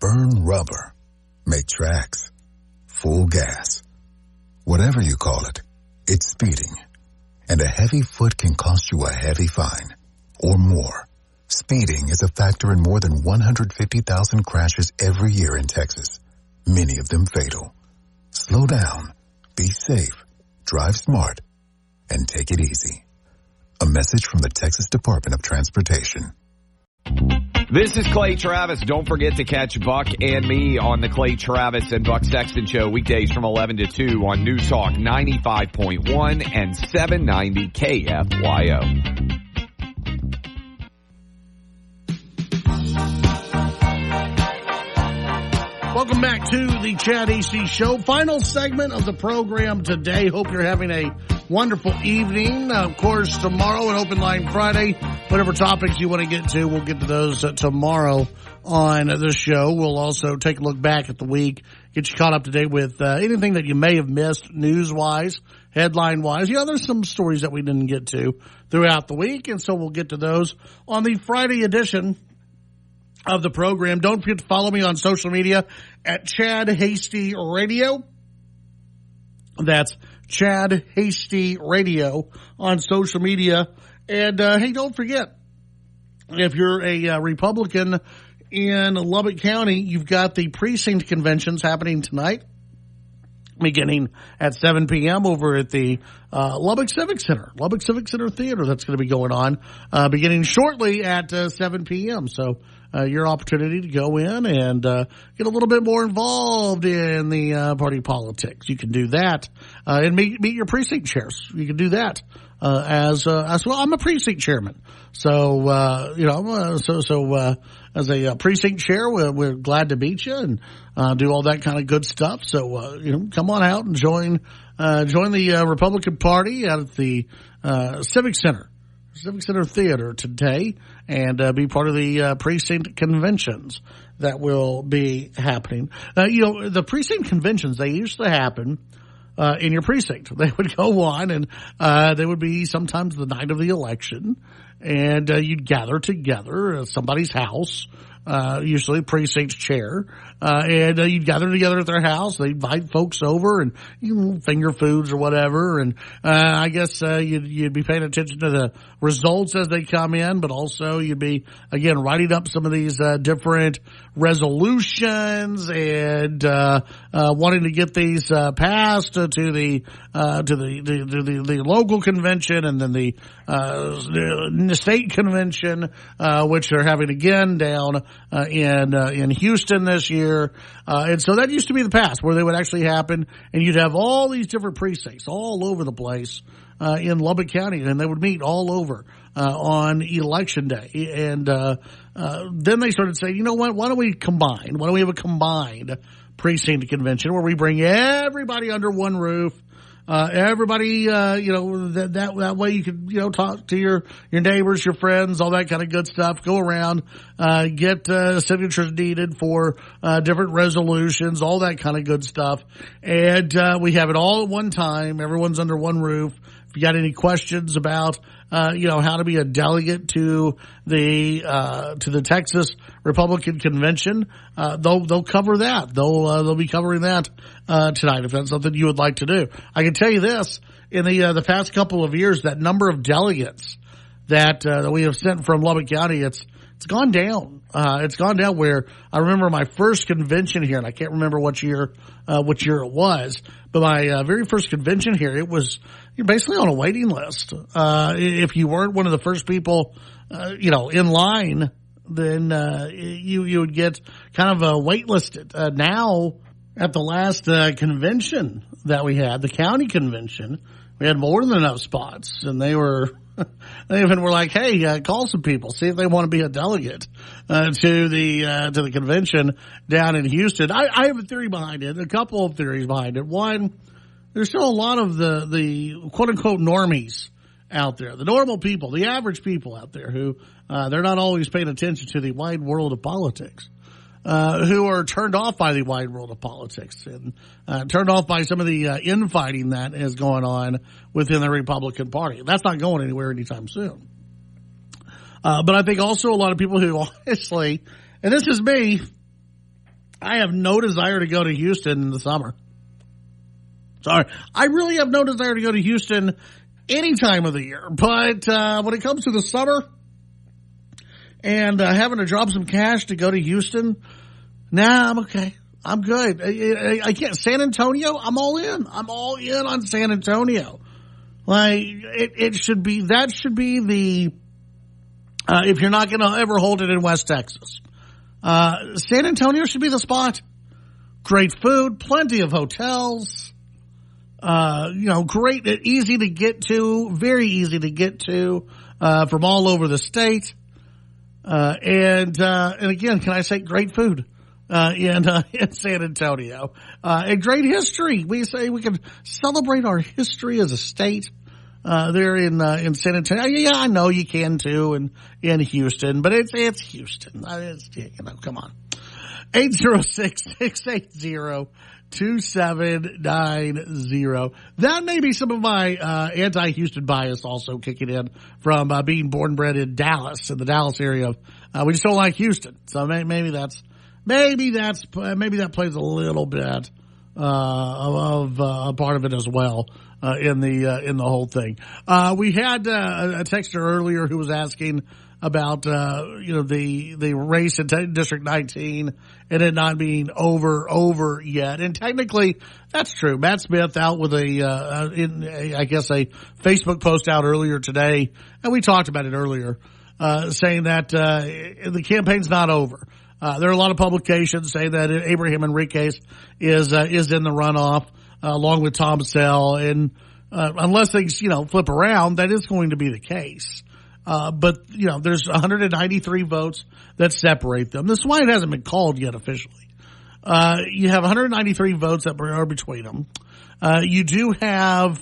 Burn rubber. Make tracks. Full gas. Whatever you call it, it's speeding. And a heavy foot can cost you a heavy fine. Or more. Speeding is a factor in more than 150,000 crashes every year in Texas, many of them fatal. Slow down, be safe, drive smart, and take it easy. A message from the Texas Department of Transportation. This is Clay Travis. Don't forget to catch Buck and me on the Clay Travis and Buck Sexton Show weekdays from 11 to 2 on News Talk 95.1 and 790 KFYO. Welcome back to the Chad AC Show. Final segment of the program today. Hope you're having a wonderful evening. Of course, tomorrow, an Open Line Friday. Whatever topics you want to get to, we'll get to those tomorrow on the show. We'll also take a look back at the week, get you caught up to date with anything that you may have missed news-wise, headline-wise. There's some stories that we didn't get to throughout the week, and so we'll get to those on the Friday edition of the program. Don't forget to follow me on social media at Chad Hasty Radio. That's Chad Hasty Radio on social media. And, hey, don't forget, if you're a Republican in Lubbock County, you've got the precinct conventions happening tonight, beginning at 7 p.m. over at the Lubbock Civic Center Theater. That's going to be going on beginning shortly at 7 p.m. So your opportunity to go in and get a little bit more involved in the party politics. You can do that and meet your precinct chairs. You can do that as well. I'm a precinct chairman, so as a precinct chair, we're glad to meet you and do all that kind of good stuff. So come on out and join the Republican Party out at the Civic Center Theater today, and be part of the precinct conventions that will be happening. The precinct conventions, they used to happen in your precinct. They would go on, and they would be sometimes the night of the election, and you'd gather together at somebody's house, usually precinct chair, and you'd gather together at their house. They'd invite folks over and finger foods or whatever, and I guess you'd be paying attention to the results as they come in, but also you'd be, again, writing up some of these different resolutions and wanting to get these passed to the local convention, and then the state convention, which they're having again down in Houston this year. And so that used to be the past, where they would actually happen, and you'd have all these different precincts all over the place in Lubbock County, and they would meet all over on election day. And then they started saying, you know what, why don't we combine? Why don't we have a combined precinct convention where we bring everybody under one roof? Everybody, that way you could, talk to your neighbors, your friends, all that kind of good stuff. Go around, get signatures needed for different resolutions, all that kind of good stuff. And we have it all at one time. Everyone's under one roof. If you got any questions about how to be a delegate to the Texas Republican Convention, they'll cover that. They'll be covering that tonight, if that's something you would like to do. I can tell you this: in the past couple of years, that number of delegates that we have sent from Lubbock County, it's gone down. It's gone down. Where I remember my first convention here, and I can't remember what year it was, but my very first convention here, you're basically on a waiting list. If you weren't one of the first people, in line, then you would get kind of waitlisted. Now, at the last convention that we had, the county convention, we had more than enough spots, and they even were like, hey, call some people, see if they want to be a delegate to the convention down in Houston. I have a theory behind it, a couple of theories behind it. One, there's still a lot of the quote unquote normies out there, the normal people, the average people out there who they're not always paying attention to the wide world of politics, who are turned off by the wide world of politics and turned off by some of the infighting that is going on within the Republican Party. That's not going anywhere anytime soon. But I think also a lot of people who honestly, and this is me, I have no desire to go to Houston in the summer. Sorry, I really have no desire to go to Houston any time of the year. But when it comes to the summer, and having to drop some cash to go to Houston, nah, I'm okay. I'm good. I can't. San Antonio, I'm all in. I'm all in on San Antonio. Like, it should be, that should be the, if you're not going to ever hold it in West Texas, San Antonio should be the spot. Great food, plenty of hotels, great, easy to get to, very easy to get to, from all over the state. And again, can I say great food? In San Antonio, and great history. We say we can celebrate our history as a state, there in San Antonio. Yeah, I know you can too in Houston, but it's Houston. Come on. 806-680-2790. That may be some of my, anti-Houston bias also kicking in from, being born and bred in Dallas, in the Dallas area. We just don't like Houston. So maybe that plays a little bit of a part of it as well in the whole thing. We had a texter earlier who was asking about the race in District 19 and it not being over yet. And technically, that's true. Matt Smith out with a Facebook post out earlier today, and we talked about it earlier, saying that the campaign's not over. There are a lot of publications saying that Abraham Enriquez is in the runoff, along with Tom Sell. And, unless things, flip around, that is going to be the case. But, there's 193 votes that separate them. This is why it hasn't been called yet officially. You have 193 votes that are between them. You do have,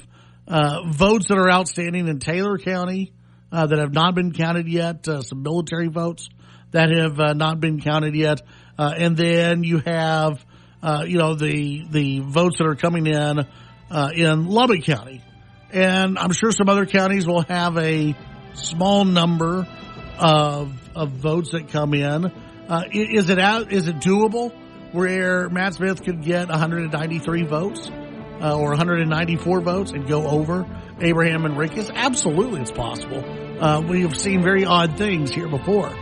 votes that are outstanding in Taylor County, that have not been counted yet, some military votes that have not been counted yet. And then you have, the votes that are coming in Lubbock County. And I'm sure some other counties will have a small number of votes that come in. Is it doable where Matt Smith could get 193 votes, or 194 votes and go over Abraham Enriquez? Absolutely, it's possible. We have seen very odd things here before.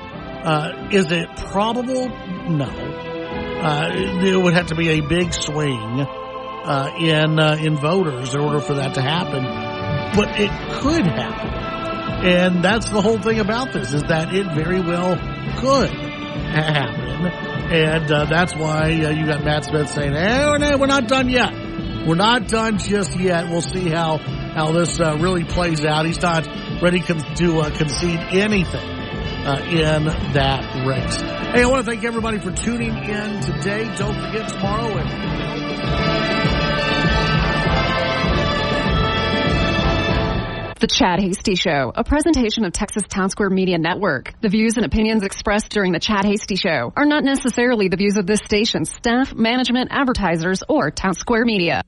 Is it probable? No. There would have to be a big swing in voters in order for that to happen. But it could happen. And that's the whole thing about this, is that it very well could happen. And that's why you got Matt Smith saying, we're not done yet. We're not done just yet. We'll see how this really plays out. He's not ready to concede anything in that race. Hey, I want to thank everybody for tuning in today. Don't forget tomorrow. The Chad Hasty Show, a presentation of Texas Town Square Media Network. The views and opinions expressed during the Chad Hasty Show are not necessarily the views of this station's staff, management, advertisers, or Town Square Media.